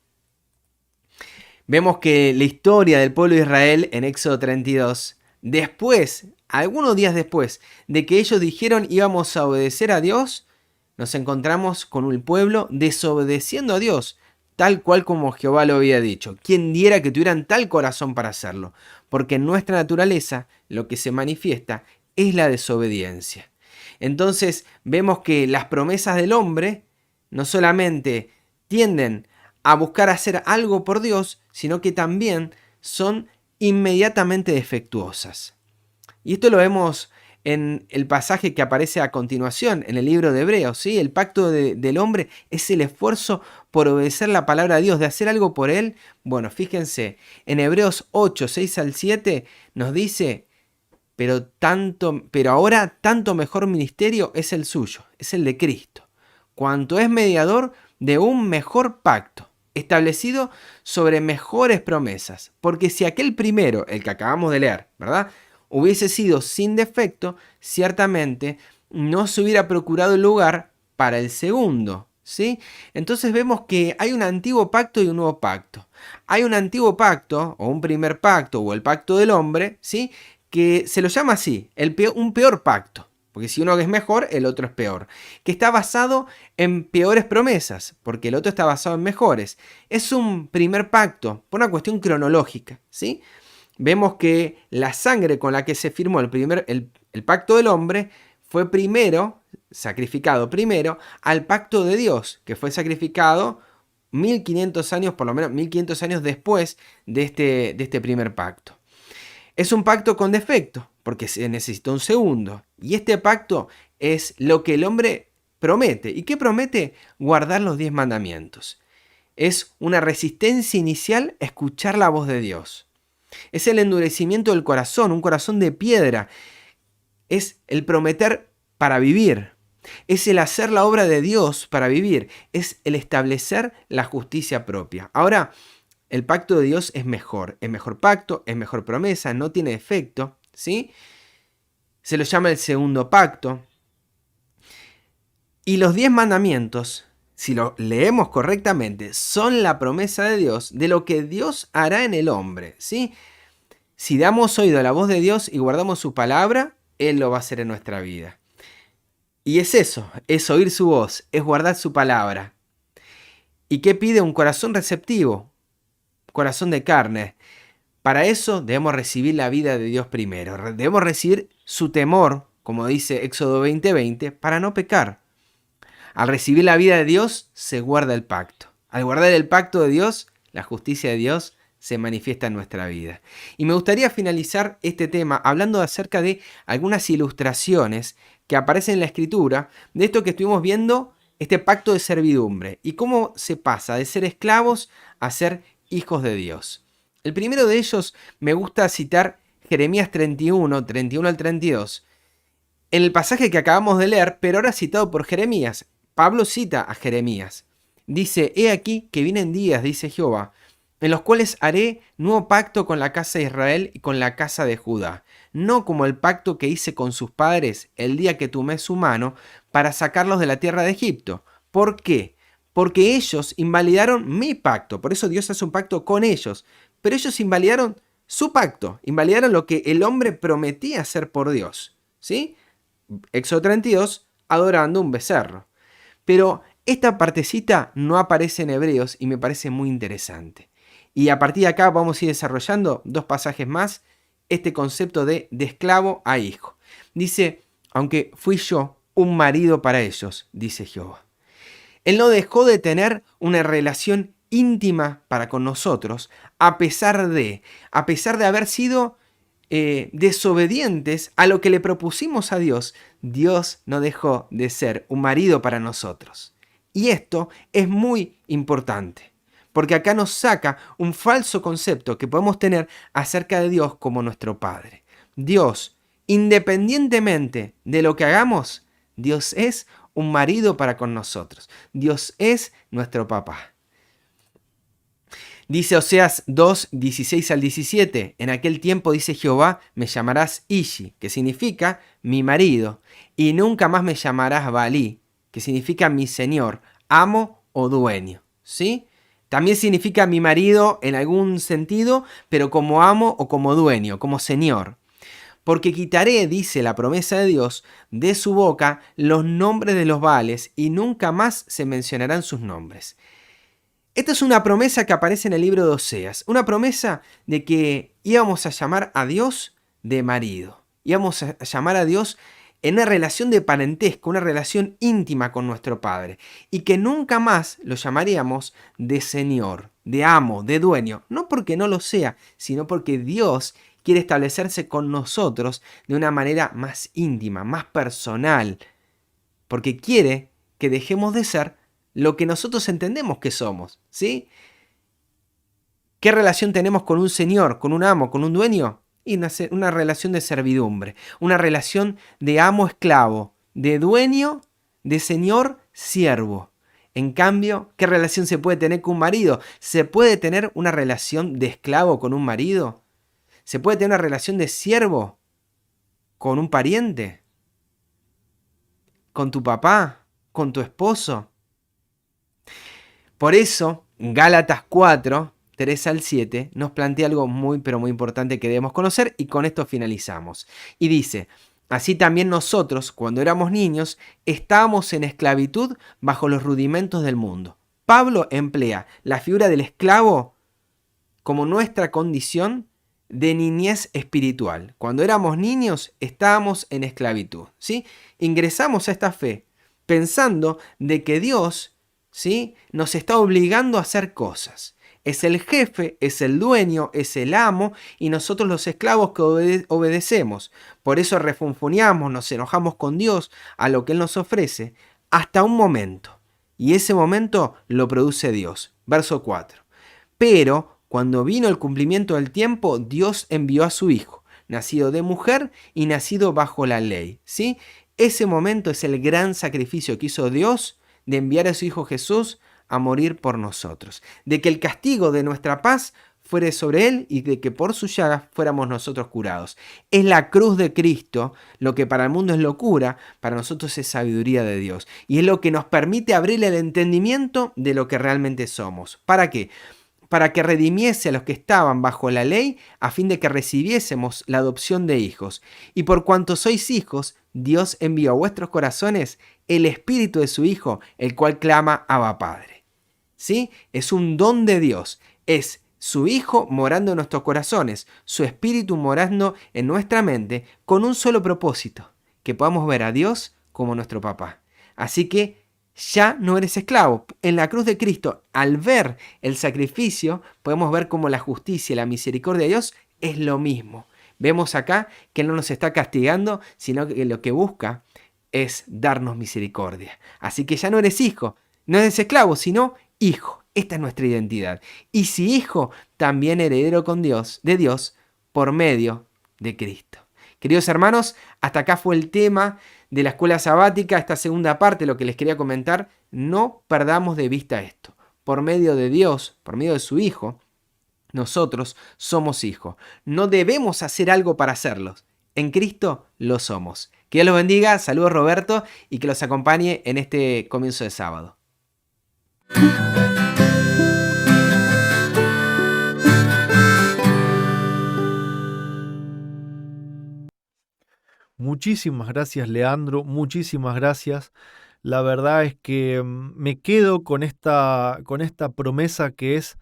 Vemos que la historia del pueblo de Israel en Éxodo 32, después, algunos días después de que ellos dijeron íbamos a obedecer a Dios, nos encontramos con el pueblo desobedeciendo a Dios, tal cual como Jehová lo había dicho. ¿Quién diera que tuvieran tal corazón para hacerlo? Porque en nuestra naturaleza lo que se manifiesta es la desobediencia. Entonces vemos que las promesas del hombre no solamente tienden a buscar hacer algo por Dios, sino que también son inmediatamente defectuosas. Y esto lo vemos en el pasaje que aparece a continuación en el libro de Hebreos, ¿sí? El pacto del hombre es el esfuerzo por obedecer la palabra de Dios, de hacer algo por Él. Bueno, fíjense, en Hebreos 8, 6 al 7 nos dice, pero ahora tanto mejor ministerio es el suyo, es el de Cristo, cuanto es mediador de un mejor pacto, establecido sobre mejores promesas. Porque si aquel primero, el que acabamos de leer, ¿verdad?, hubiese sido sin defecto, ciertamente no se hubiera procurado el lugar para el segundo, ¿sí? Entonces vemos que hay un antiguo pacto y un nuevo pacto. Hay un antiguo pacto, o un primer pacto, o el pacto del hombre, ¿sí?, que se lo llama así, un peor pacto. Porque si uno es mejor, el otro es peor. Que está basado en peores promesas, porque el otro está basado en mejores. Es un primer pacto, por una cuestión cronológica, ¿sí? Vemos que la sangre con la que se firmó el pacto del hombre fue sacrificado primero al pacto de Dios, que fue sacrificado 1500 años, por lo menos 1500 años después de este primer pacto. Es un pacto con defecto, porque se necesitó un segundo. Y este pacto es lo que el hombre promete. ¿Y qué promete? Guardar los 10 mandamientos. Es una resistencia inicial a escuchar la voz de Dios. Es el endurecimiento del corazón, un corazón de piedra. Es el prometer para vivir. Es el hacer la obra de Dios para vivir. Es el establecer la justicia propia. Ahora, el pacto de Dios es mejor pacto, es mejor promesa, no tiene defecto, ¿sí? Se lo llama el segundo pacto. Y los 10 mandamientos, si lo leemos correctamente, son la promesa de Dios de lo que Dios hará en el hombre, ¿sí? Si damos oído a la voz de Dios y guardamos su palabra, Él lo va a hacer en nuestra vida. Y es eso, es oír su voz, es guardar su palabra. ¿Y qué pide? Un corazón receptivo, corazón de carne. Para eso debemos recibir la vida de Dios primero. Debemos recibir su temor, como dice Éxodo 20:20, para no pecar. Al recibir la vida de Dios, se guarda el pacto. Al guardar el pacto de Dios, la justicia de Dios se manifiesta en nuestra vida. Y me gustaría finalizar este tema hablando acerca de algunas ilustraciones que aparecen en la Escritura, de esto que estuvimos viendo, este pacto de servidumbre, y cómo se pasa de ser esclavos a ser hijos de Dios. El primero de ellos me gusta citar Jeremías 31 al 32, en el pasaje que acabamos de leer, pero ahora citado por Jeremías. Pablo cita a Jeremías. Dice, he aquí que vienen días, dice Jehová, en los cuales haré nuevo pacto con la casa de Israel y con la casa de Judá, no como el pacto que hice con sus padres el día que tomé su mano para sacarlos de la tierra de Egipto. ¿Por qué? Porque ellos invalidaron mi pacto, por eso Dios hace un pacto con ellos, pero ellos invalidaron su pacto, invalidaron lo que el hombre prometía hacer por Dios, ¿sí? Éxodo 32, adorando un becerro. Pero esta partecita no aparece en Hebreos y me parece muy interesante. Y a partir de acá vamos a ir desarrollando 2 pasajes más, este concepto de esclavo a hijo. Dice, aunque fui yo un marido para ellos, dice Jehová. Él no dejó de tener una relación íntima para con nosotros, a pesar de haber sido desobedientes a lo que le propusimos a Dios. Dios no dejó de ser un marido para nosotros. Y esto es muy importante, porque acá nos saca un falso concepto que podemos tener acerca de Dios como nuestro Padre. Dios, independientemente de lo que hagamos, Dios es un marido para con nosotros. Dios es nuestro papá. Dice Oseas 2, 16 al 17, en aquel tiempo, dice Jehová, me llamarás Ishi, que significa mi marido, y nunca más me llamarás Baalí, que significa mi señor, amo o dueño, ¿sí? También significa mi marido en algún sentido, pero como amo o como dueño, como señor. Porque quitaré, dice la promesa de Dios, de su boca los nombres de los Baales y nunca más se mencionarán sus nombres. Esta es una promesa que aparece en el libro de Oseas, una promesa de que íbamos a llamar a Dios de marido, íbamos a llamar a Dios en una relación de parentesco, una relación íntima con nuestro Padre, y que nunca más lo llamaríamos de Señor, de amo, de dueño, no porque no lo sea, sino porque Dios quiere establecerse con nosotros de una manera más íntima, más personal, porque quiere que dejemos de ser lo que nosotros entendemos que somos, ¿sí? ¿Qué relación tenemos con un señor, con un amo, con un dueño? Y una relación de servidumbre, una relación de amo-esclavo, de dueño, de señor-siervo. En cambio, ¿qué relación se puede tener con un marido? ¿Se puede tener una relación de esclavo con un marido? ¿Se puede tener una relación de siervo con un pariente? ¿Con tu papá? ¿Con tu esposo? Por eso, Gálatas 4, 3 al 7, nos plantea algo muy, pero muy importante que debemos conocer, y con esto finalizamos. Y dice, así también nosotros, cuando éramos niños, estábamos en esclavitud bajo los rudimentos del mundo. Pablo emplea la figura del esclavo como nuestra condición de niñez espiritual. Cuando éramos niños, estábamos en esclavitud, ¿sí? Ingresamos a esta fe pensando de que Dios, ¿sí?, nos está obligando a hacer cosas. Es el jefe, es el dueño, es el amo, y nosotros los esclavos que obedecemos. Por eso refunfuñamos, nos enojamos con Dios a lo que Él nos ofrece, hasta un momento. Y ese momento lo produce Dios. Verso 4. Pero cuando vino el cumplimiento del tiempo, Dios envió a su Hijo, nacido de mujer y nacido bajo la ley, ¿sí? Ese momento es el gran sacrificio que hizo Dios de enviar a su Hijo Jesús a morir por nosotros, de que el castigo de nuestra paz fuere sobre Él y de que por sus llagas fuéramos nosotros curados. Es la cruz de Cristo lo que para el mundo es locura, para nosotros es sabiduría de Dios. Y es lo que nos permite abrirle el entendimiento de lo que realmente somos. ¿Para qué? Para que redimiese a los que estaban bajo la ley, a fin de que recibiésemos la adopción de hijos. Y por cuanto sois hijos, Dios envió a vuestros corazones el Espíritu de su Hijo, el cual clama Abba Padre. ¿Sí? Es un don de Dios. Es su Hijo morando en nuestros corazones, su Espíritu morando en nuestra mente, con un solo propósito, que podamos ver a Dios como nuestro papá. Así que ya no eres esclavo. En la cruz de Cristo, al ver el sacrificio, podemos ver cómo la justicia y la misericordia de Dios es lo mismo. Vemos acá que Él no nos está castigando, sino que lo que busca es darnos misericordia. Así que ya no eres hijo, no eres esclavo, sino hijo. Esta es nuestra identidad. Y si hijo, también heredero con Dios, de Dios, por medio de Cristo. Queridos hermanos, hasta acá fue el tema de la escuela sabática, esta segunda parte, lo que les quería comentar. No perdamos de vista esto. Por medio de Dios, por medio de su Hijo, nosotros somos hijos. No debemos hacer algo para serlos. En Cristo lo somos. Que Dios los bendiga. Saludos, Roberto, y que los acompañe en este comienzo de sábado. Muchísimas gracias, Leandro, muchísimas gracias. La verdad es que me quedo con esta promesa que es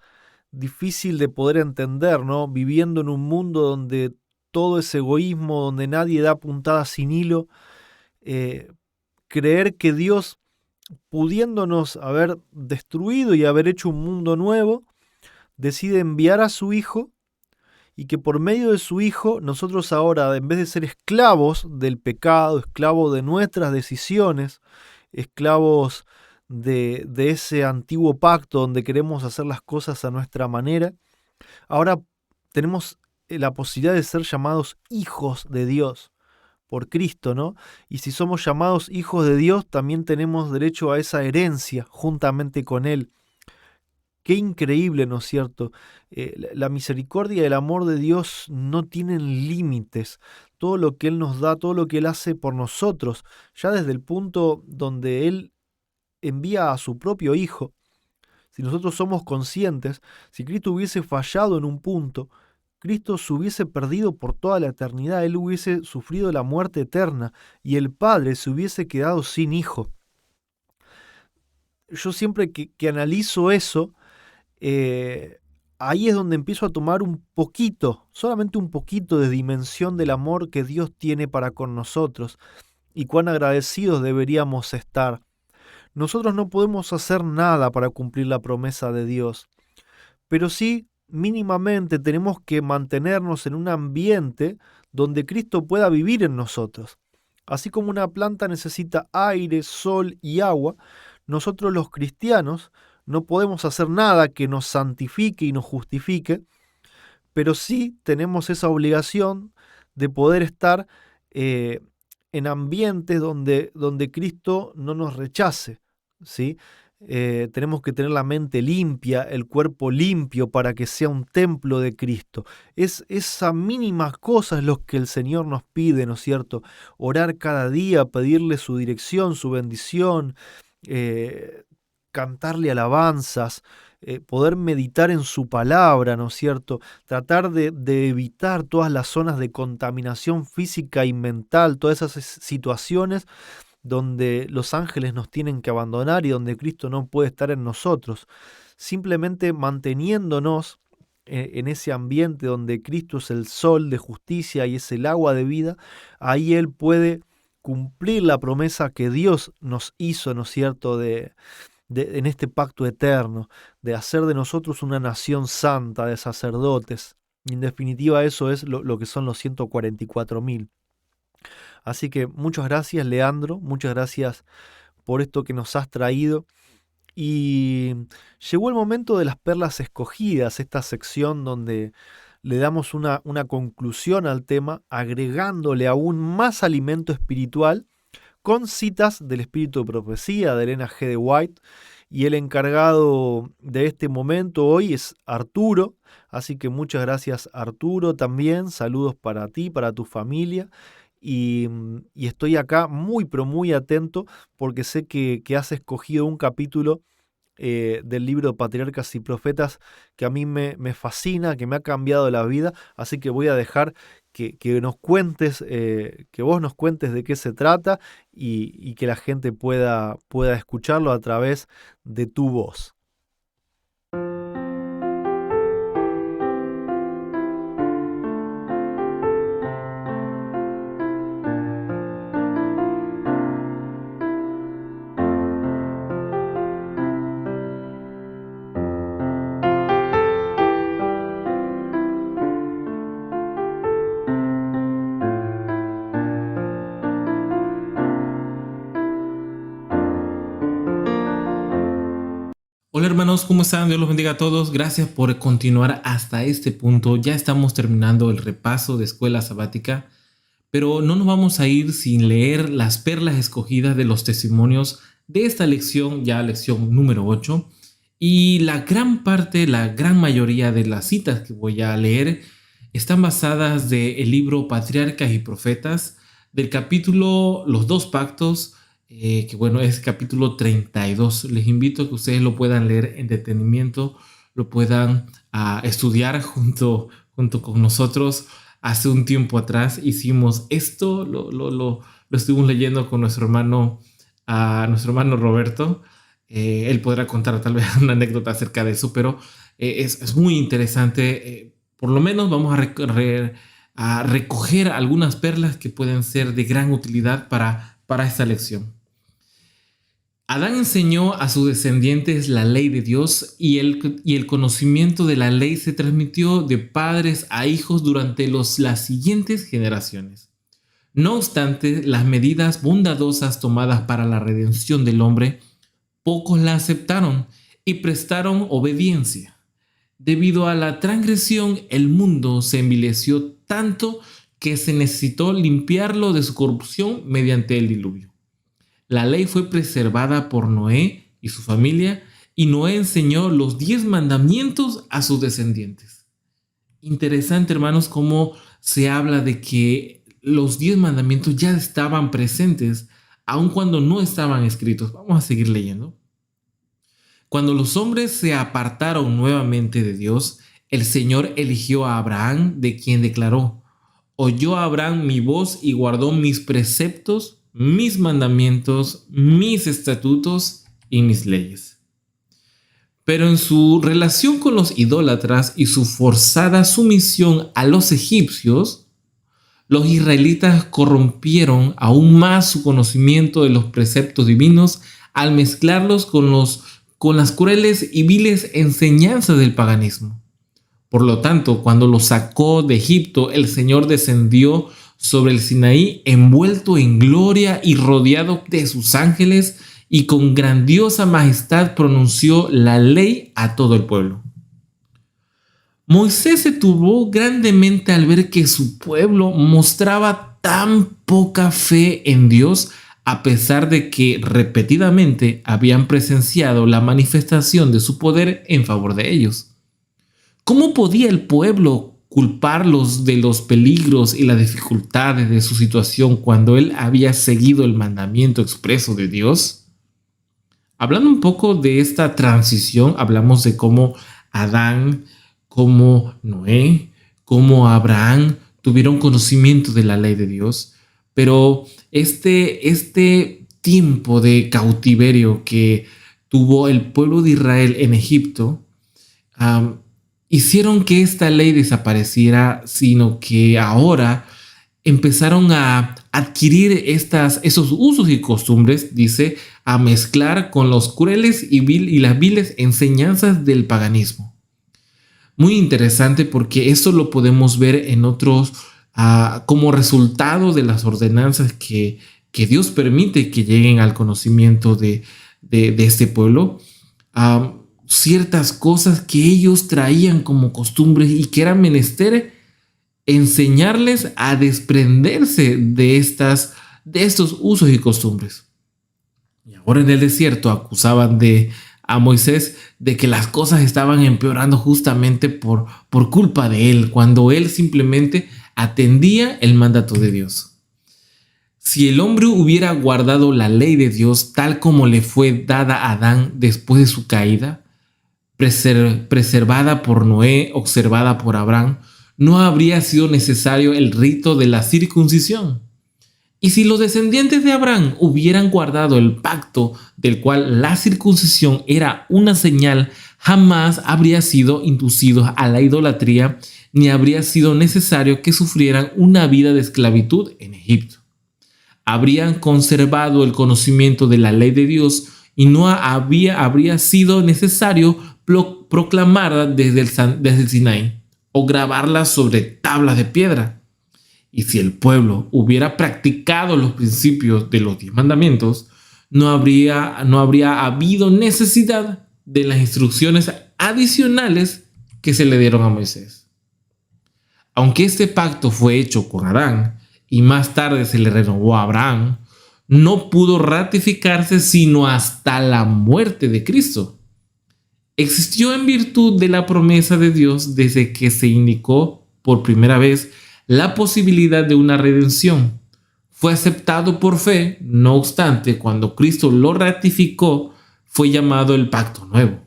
difícil de poder entender, ¿no? Viviendo en un mundo donde todo es egoísmo, donde nadie da puntada sin hilo, creer que Dios, pudiéndonos haber destruido y haber hecho un mundo nuevo, decide enviar a su Hijo, y que por medio de su Hijo nosotros ahora, en vez de ser esclavos del pecado, esclavos de nuestras decisiones, esclavos de ese antiguo pacto donde queremos hacer las cosas a nuestra manera, ahora tenemos la posibilidad de ser llamados hijos de Dios. por Cristo, ¿no? Y si somos llamados hijos de Dios, también tenemos derecho a esa herencia juntamente con Él. Qué increíble, ¿no es cierto? La misericordia y el amor de Dios no tienen límites. Todo lo que Él nos da, todo lo que Él hace por nosotros, ya desde el punto donde Él envía a su propio Hijo. Si nosotros somos conscientes, si Cristo hubiese fallado en un punto, Cristo se hubiese perdido por toda la eternidad, Él hubiese sufrido la muerte eterna y el Padre se hubiese quedado sin hijo. Yo siempre que analizo eso, ahí es donde empiezo a tomar un poquito, solamente un poquito de dimensión del amor que Dios tiene para con nosotros y cuán agradecidos deberíamos estar. Nosotros no podemos hacer nada para cumplir la promesa de Dios, pero sí mínimamente tenemos que mantenernos en un ambiente donde Cristo pueda vivir en nosotros. Así como una planta necesita aire, sol y agua, nosotros los cristianos no podemos hacer nada que nos santifique y nos justifique, pero sí tenemos esa obligación de poder estar en ambientes donde Cristo no nos rechace, ¿sí? Tenemos que tener la mente limpia, el cuerpo limpio para que sea un templo de Cristo. Es esas mínimas cosas lo que el Señor nos pide, ¿no es cierto? Orar cada día, pedirle su dirección, su bendición, cantarle alabanzas, poder meditar en su palabra, ¿no es cierto? Tratar de evitar todas las zonas de contaminación física y mental, todas esas situaciones donde los ángeles nos tienen que abandonar y donde Cristo no puede estar en nosotros. Simplemente manteniéndonos en ese ambiente donde Cristo es el sol de justicia y es el agua de vida, ahí Él puede cumplir la promesa que Dios nos hizo, ¿no es cierto?, en este pacto eterno, de hacer de nosotros una nación santa, de sacerdotes. En definitiva, eso es lo que son los 144.000. Así que muchas gracias, Leandro, muchas gracias por esto que nos has traído. Y llegó el momento de las perlas escogidas, esta sección donde le damos una conclusión al tema, agregándole aún más alimento espiritual con citas del espíritu de profecía de Elena G. de White. Y el encargado de este momento hoy es Arturo, así que muchas gracias, Arturo, también. Saludos para ti, para tu familia. Y estoy acá muy, pero muy atento porque sé que has escogido un capítulo del libro Patriarcas y Profetas que a mí me fascina, que me ha cambiado la vida, así que voy a dejar que nos cuentes, que vos nos cuentes de qué se trata y que la gente pueda escucharlo a través de tu voz. Hola hermanos, ¿cómo están? Dios los bendiga a todos. Gracias por continuar hasta este punto. Ya estamos terminando el repaso de escuela sabática, pero no nos vamos a ir sin leer las perlas escogidas de los testimonios de esta lección, ya lección número 8. Y la gran parte, la gran mayoría de las citas que voy a leer están basadas del libro Patriarcas y Profetas, del capítulo Los dos pactos, que bueno, es capítulo 32. Les invito a que ustedes lo puedan leer en detenimiento, lo puedan estudiar junto con nosotros. Hace un tiempo atrás hicimos esto, lo estuvimos leyendo con nuestro hermano Roberto. Él podrá contar tal vez una anécdota acerca de eso, pero es muy interesante. Por lo menos vamos a recoger algunas perlas que pueden ser de gran utilidad para esta lección. Adán enseñó a sus descendientes la ley de Dios y el conocimiento de la ley se transmitió de padres a hijos durante las siguientes generaciones. No obstante, las medidas bondadosas tomadas para la redención del hombre, pocos la aceptaron y prestaron obediencia. Debido a la transgresión, el mundo se envileció tanto que se necesitó limpiarlo de su corrupción mediante el diluvio. La ley fue preservada por Noé y su familia, y Noé enseñó los 10 mandamientos a sus descendientes. Interesante, hermanos, cómo se habla de que los 10 mandamientos ya estaban presentes, aun cuando no estaban escritos. Vamos a seguir leyendo. Cuando los hombres se apartaron nuevamente de Dios, el Señor eligió a Abraham, de quien declaró: oyó a Abraham mi voz y guardó mis preceptos, mis mandamientos, mis estatutos y mis leyes. Pero en su relación con los idólatras y su forzada sumisión a los egipcios, los israelitas corrompieron aún más su conocimiento de los preceptos divinos al mezclarlos con las crueles y viles enseñanzas del paganismo. Por lo tanto, cuando los sacó de Egipto, el Señor descendió sobre el Sinaí envuelto en gloria y rodeado de sus ángeles, y con grandiosa majestad pronunció la ley a todo el pueblo. Moisés se turbó grandemente al ver que su pueblo mostraba tan poca fe en Dios, a pesar de que repetidamente habían presenciado la manifestación de su poder en favor de ellos. ¿Cómo podía el pueblo culparlos de los peligros y las dificultades de su situación cuando él había seguido el mandamiento expreso de Dios? Hablando un poco de esta transición, hablamos de cómo Adán, cómo Noé, cómo Abraham tuvieron conocimiento de la ley de Dios, pero este tiempo de cautiverio que tuvo el pueblo de Israel en Egipto, hicieron que esta ley desapareciera, sino que ahora empezaron a adquirir esos usos y costumbres, dice, a mezclar con los crueles y las viles enseñanzas del paganismo. Muy interesante, porque esto lo podemos ver en otros, como resultado de las ordenanzas que Dios permite que lleguen al conocimiento de este pueblo. Ciertas cosas que ellos traían como costumbres y que era menester enseñarles a desprenderse de estos usos y costumbres. Y ahora en el desierto acusaban a Moisés de que las cosas estaban empeorando justamente por culpa de él, cuando él simplemente atendía el mandato de Dios. Si el hombre hubiera guardado la ley de Dios tal como le fue dada a Adán después de su caída, preservada por Noé, observada por Abraham, no habría sido necesario el rito de la circuncisión. Y si los descendientes de Abraham hubieran guardado el pacto del cual la circuncisión era una señal, jamás habría sido inducidos a la idolatría, ni habría sido necesario que sufrieran una vida de esclavitud en Egipto. Habrían conservado el conocimiento de la ley de Dios y no habría sido necesario proclamarla desde el Sinaí o grabarla sobre tablas de piedra. Y si el pueblo hubiera practicado los principios de los 10 mandamientos, no habría habido necesidad de las instrucciones adicionales que se le dieron a Moisés. Aunque este pacto fue hecho con Adán y más tarde se le renovó a Abraham, no pudo ratificarse sino hasta la muerte de Cristo. Existió en virtud de la promesa de Dios desde que se indicó por primera vez la posibilidad de una redención. Fue aceptado por fe, no obstante, cuando Cristo lo ratificó, fue llamado el pacto nuevo.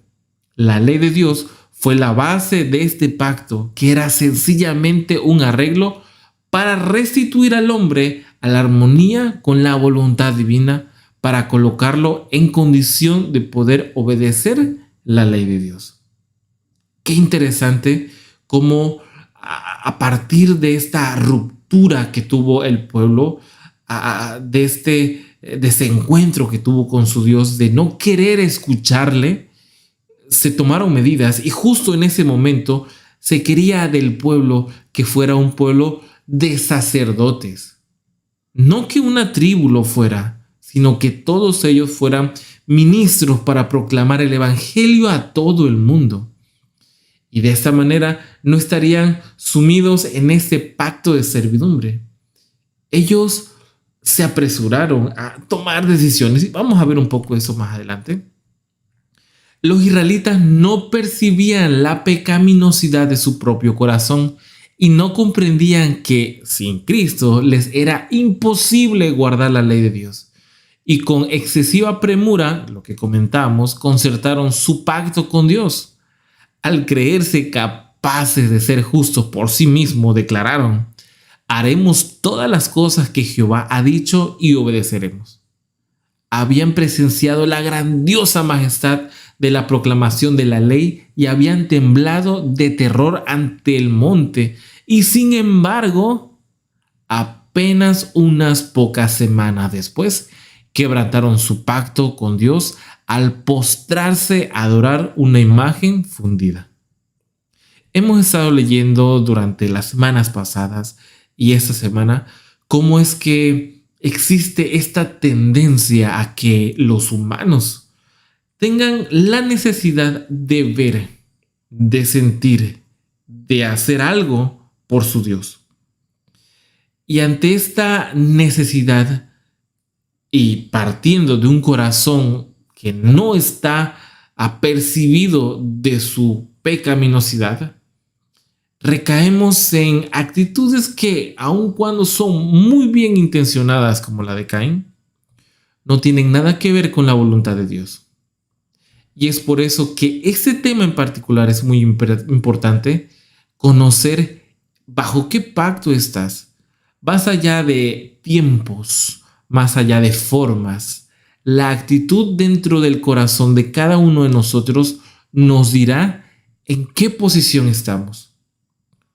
La ley de Dios fue la base de este pacto, que era sencillamente un arreglo para restituir al hombre a la armonía con la voluntad divina, para colocarlo en condición de poder obedecer la ley de Dios. Qué interesante cómo a partir de esta ruptura que tuvo el pueblo, de este encuentro que tuvo con su Dios, de no querer escucharle, se tomaron medidas, y justo en ese momento se quería del pueblo que fuera un pueblo de sacerdotes. No que una tribu lo fuera, sino que todos ellos fueran ministros para proclamar el evangelio a todo el mundo. y de esta manera no estarían sumidos en ese pacto de servidumbre. Ellos se apresuraron a tomar decisiones y vamos a ver un poco eso más adelante. Los israelitas no percibían la pecaminosidad de su propio corazón y no comprendían que sin Cristo les era imposible guardar la ley de Dios. Y con excesiva premura, lo que comentamos, concertaron su pacto con Dios. Al creerse capaces de ser justos por sí mismos, declararon: haremos todas las cosas que Jehová ha dicho y obedeceremos. Habían presenciado la grandiosa majestad de la proclamación de la ley y habían temblado de terror ante el monte. Y sin embargo, apenas unas pocas semanas después, quebrantaron su pacto con Dios al postrarse a adorar una imagen fundida. Hemos estado leyendo durante las semanas pasadas y esta semana cómo es que existe esta tendencia a que los humanos tengan la necesidad de ver, de sentir, de hacer algo por su Dios. Y ante esta necesidad y partiendo de un corazón que no está apercibido de su pecaminosidad, recaemos en actitudes que, aun cuando son muy bien intencionadas como la de Caín, no tienen nada que ver con la voluntad de Dios. Y es por eso que este tema en particular es muy importante, conocer bajo qué pacto estás, más allá de tiempos, más allá de formas. La actitud dentro del corazón de cada uno de nosotros nos dirá en qué posición estamos.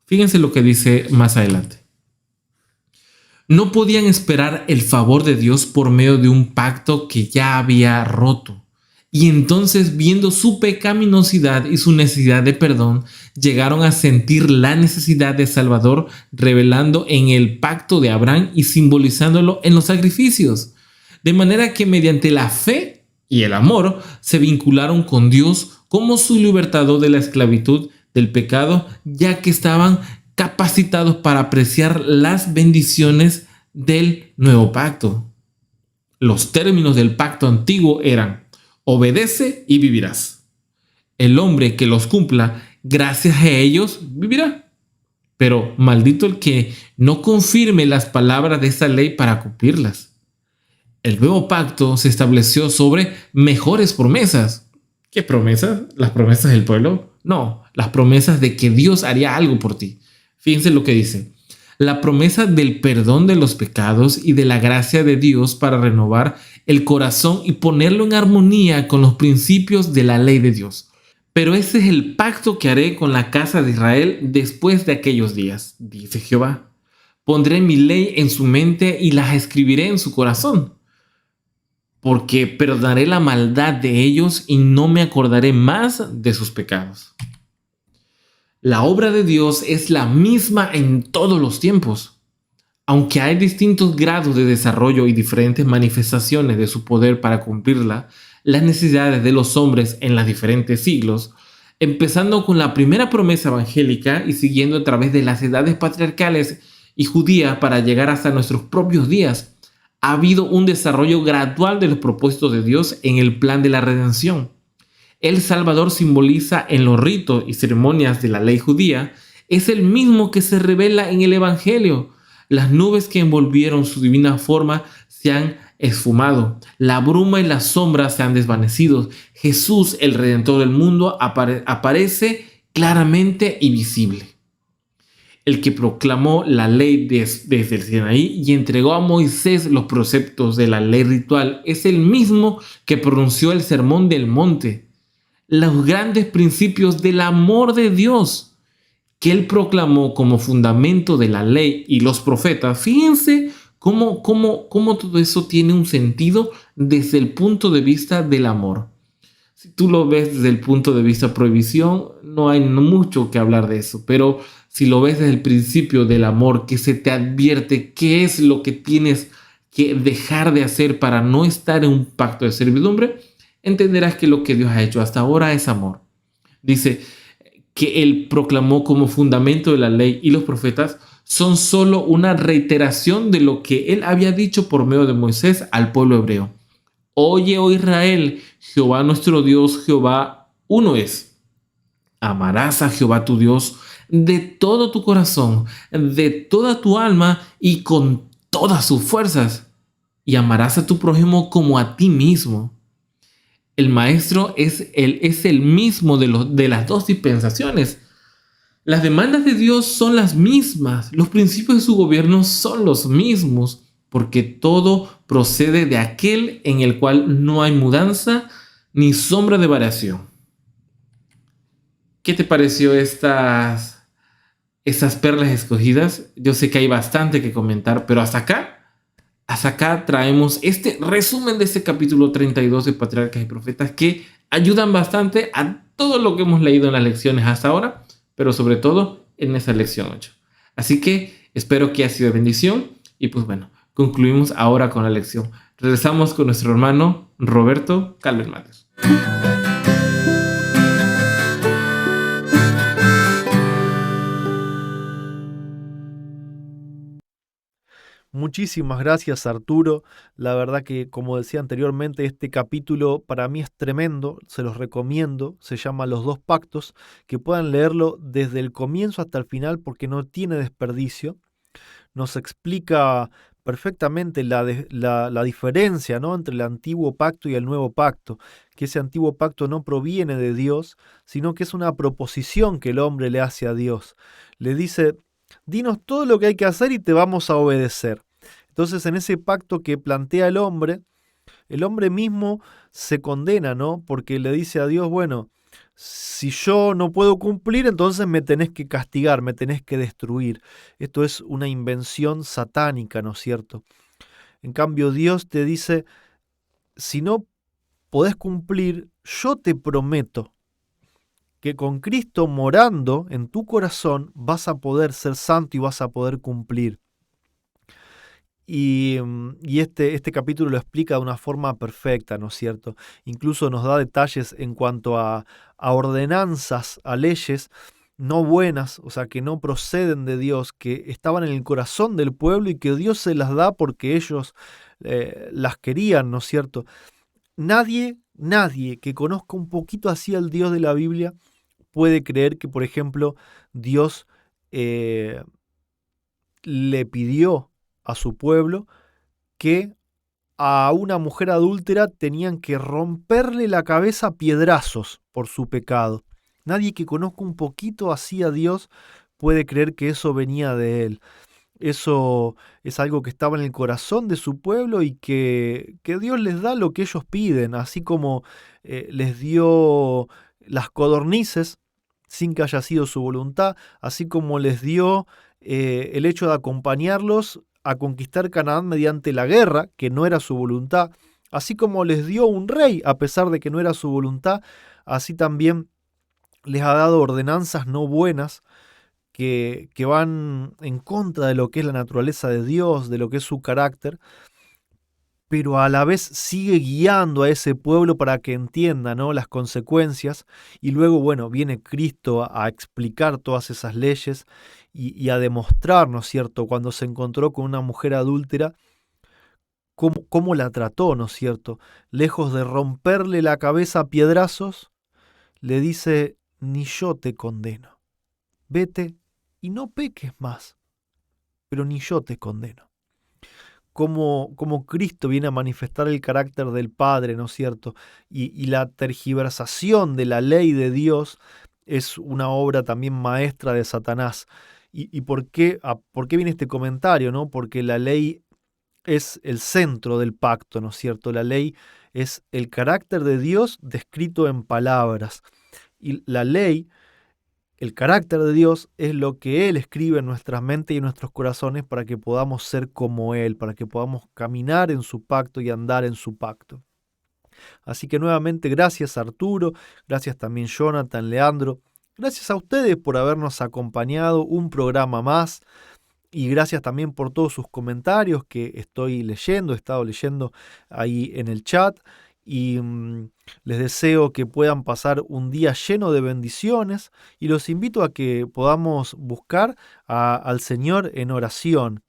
Fíjense lo que dice más adelante. No podían esperar el favor de Dios por medio de un pacto que ya había roto. Y entonces, viendo su pecaminosidad y su necesidad de perdón, llegaron a sentir la necesidad de Salvador, revelando en el pacto de Abraham y simbolizándolo en los sacrificios. De manera que mediante la fe y el amor se vincularon con Dios como su libertador de la esclavitud del pecado, ya que estaban capacitados para apreciar las bendiciones del nuevo pacto. Los términos del pacto antiguo eran: obedece y vivirás. El hombre que los cumpla, gracias a ellos, vivirá. Pero maldito el que no confirme las palabras de esta ley para cumplirlas. El nuevo pacto se estableció sobre mejores promesas. ¿Qué promesas? ¿Las promesas del pueblo? No, las promesas de que Dios haría algo por ti. Fíjense lo que dice. La promesa del perdón de los pecados y de la gracia de Dios para renovar el corazón y ponerlo en armonía con los principios de la ley de Dios. Pero ese es el pacto que haré con la casa de Israel después de aquellos días, dice Jehová. Pondré mi ley en su mente y las escribiré en su corazón, porque perdonaré la maldad de ellos y no me acordaré más de sus pecados. La obra de Dios es la misma en todos los tiempos. Aunque hay distintos grados de desarrollo y diferentes manifestaciones de su poder para cumplirla, las necesidades de los hombres en los diferentes siglos, empezando con la primera promesa evangélica y siguiendo a través de las edades patriarcales y judías para llegar hasta nuestros propios días, ha habido un desarrollo gradual de los propósitos de Dios en el plan de la redención. El Salvador simboliza en los ritos y ceremonias de la ley judía, es el mismo que se revela en el Evangelio. Las nubes que envolvieron su divina forma se han esfumado, la bruma y las sombras se han desvanecido. Jesús, el Redentor del mundo, aparece claramente y visible. El que proclamó la ley desde el Sinaí y entregó a Moisés los preceptos de la ley ritual es el mismo que pronunció el sermón del monte, los grandes principios del amor de Dios que él proclamó como fundamento de la ley y los profetas. Fíjense cómo todo eso tiene un sentido desde el punto de vista del amor. Si tú lo ves desde el punto de vista prohibición, no hay mucho que hablar de eso, pero si lo ves desde el principio del amor, que se te advierte qué es lo que tienes que dejar de hacer para no estar en un pacto de servidumbre, entenderás que lo que Dios ha hecho hasta ahora es amor. Dice que él proclamó como fundamento de la ley y los profetas son solo una reiteración de lo que él había dicho por medio de Moisés al pueblo hebreo. Oye, oh Israel, Jehová nuestro Dios, Jehová uno es. Amarás a Jehová tu Dios de todo tu corazón, de toda tu alma y con todas sus fuerzas. Y amarás a tu prójimo como a ti mismo. El maestro es el mismo de las dos dispensaciones. Las demandas de Dios son las mismas. Los principios de su gobierno son los mismos, porque todo procede de aquel en el cual no hay mudanza ni sombra de variación. ¿Qué te pareció estas perlas escogidas? Yo sé que hay bastante que comentar, pero hasta acá traemos este resumen de este capítulo 32 de Patriarcas y Profetas que ayudan bastante a todo lo que hemos leído en las lecciones hasta ahora, pero sobre todo en esa lección 8. Así que espero que haya sido de bendición y pues bueno, concluimos ahora con la lección. Regresamos con nuestro hermano Roberto Calver Matos. Muchísimas gracias, Arturo. La verdad que, como decía anteriormente, este capítulo para mí es tremendo, se los recomiendo, se llama Los dos pactos, que puedan leerlo desde el comienzo hasta el final porque no tiene desperdicio. Nos explica perfectamente la diferencia, ¿no?, entre el antiguo pacto y el nuevo pacto, que ese antiguo pacto no proviene de Dios, sino que es una proposición que el hombre le hace a Dios. Le dice: dinos todo lo que hay que hacer y te vamos a obedecer. Entonces, en ese pacto que plantea el hombre mismo se condena, ¿no? Porque le dice a Dios: bueno, si yo no puedo cumplir, entonces me tenés que castigar, me tenés que destruir. Esto es una invención satánica, ¿no es cierto? En cambio, Dios te dice: si no podés cumplir, yo te prometo que con Cristo morando en tu corazón vas a poder ser santo y vas a poder cumplir. Y este capítulo lo explica de una forma perfecta, ¿no es cierto? Incluso nos da detalles en cuanto a ordenanzas, a leyes no buenas, o sea, que no proceden de Dios, que estaban en el corazón del pueblo y que Dios se las da porque ellos las querían, ¿no es cierto? Nadie que conozca un poquito así al Dios de la Biblia puede creer que, por ejemplo, Dios le pidió a su pueblo que a una mujer adúltera tenían que romperle la cabeza a piedrazos por su pecado. Nadie que conozca un poquito así a Dios puede creer que eso venía de él. Eso es algo que estaba en el corazón de su pueblo y que Dios les da lo que ellos piden, así como les dio las codornices sin que haya sido su voluntad, así como les dio el hecho de acompañarlos a conquistar Canaán mediante la guerra, que no era su voluntad, así como les dio un rey, a pesar de que no era su voluntad, así también les ha dado ordenanzas no buenas que van en contra de lo que es la naturaleza de Dios, de lo que es su carácter, pero a la vez sigue guiando a ese pueblo para que entienda, ¿no?, las consecuencias. Y luego, bueno, viene Cristo a explicar todas esas leyes y a demostrar, ¿no es cierto?, cuando se encontró con una mujer adúltera, cómo la trató, ¿no es cierto? Lejos de romperle la cabeza a piedrazos, le dice: ni yo te condeno. Vete y no peques más, pero ni yo te condeno. Como Cristo viene a manifestar el carácter del Padre, ¿no es cierto? Y la tergiversación de la ley de Dios es una obra también maestra de Satanás. ¿Y por qué viene este comentario, no? Porque la ley es el centro del pacto, ¿no es cierto? La ley es el carácter de Dios descrito en palabras. Y la ley, el carácter de Dios, es lo que Él escribe en nuestras mentes y en nuestros corazones para que podamos ser como Él, para que podamos caminar en su pacto y andar en su pacto. Así que nuevamente gracias, Arturo, gracias también Jonathan, Leandro, gracias a ustedes por habernos acompañado un programa más y gracias también por todos sus comentarios que estoy leyendo, he estado leyendo ahí en el chat. y les deseo que puedan pasar un día lleno de bendiciones y los invito a que podamos buscar al Señor en oración.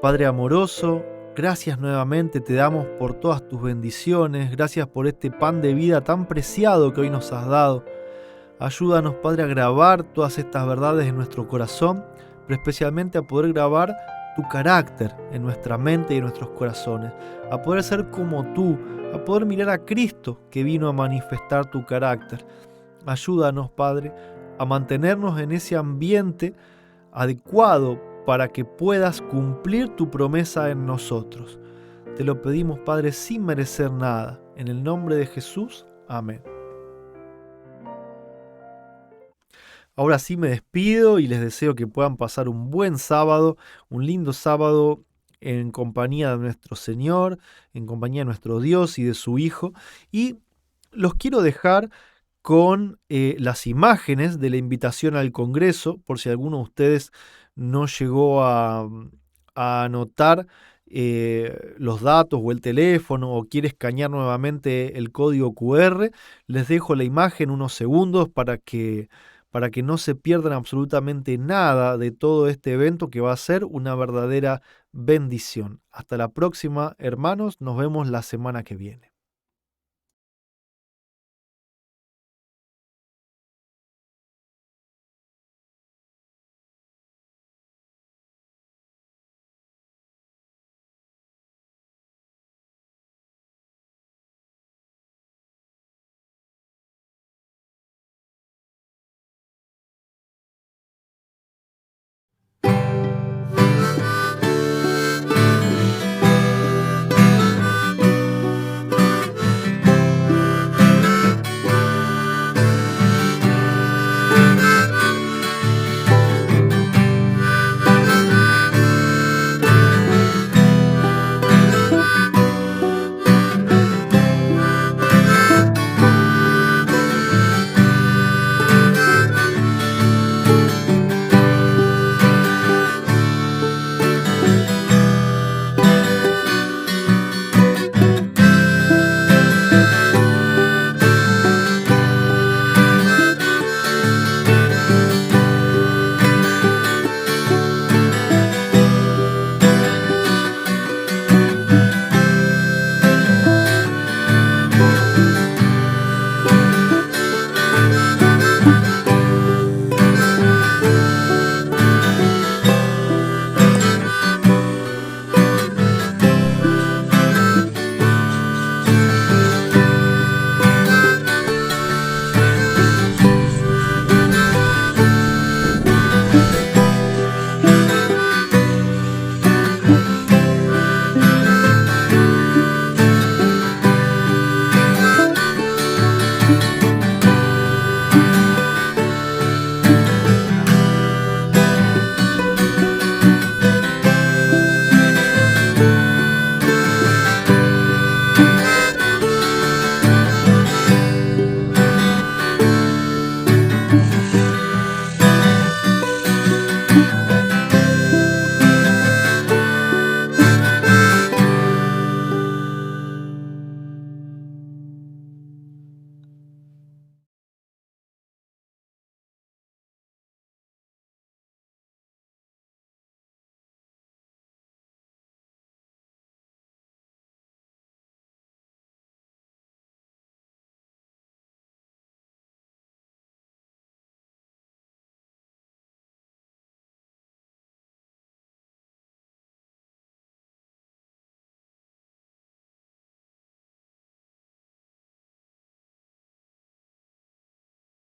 Padre amoroso, gracias nuevamente te damos por todas tus bendiciones, gracias por este pan de vida tan preciado que hoy nos has dado. Ayúdanos, Padre, a grabar todas estas verdades en nuestro corazón, pero especialmente a poder grabar tu carácter en nuestra mente y en nuestros corazones, a poder ser como tú, a poder mirar a Cristo que vino a manifestar tu carácter. Ayúdanos, Padre, a mantenernos en ese ambiente adecuado para que puedas cumplir tu promesa en nosotros. Te lo pedimos, Padre, sin merecer nada. En el nombre de Jesús. Amén. Ahora sí me despido y les deseo que puedan pasar un buen sábado, un lindo sábado en compañía de nuestro Señor, en compañía de nuestro Dios y de su Hijo. Y los quiero dejar con las imágenes de la invitación al Congreso, por si alguno de ustedes no llegó a anotar los datos o el teléfono o quiere escanear nuevamente el código QR, les dejo la imagen unos segundos para que no se pierdan absolutamente nada de todo este evento que va a ser una verdadera bendición. Hasta la próxima, hermanos, nos vemos la semana que viene.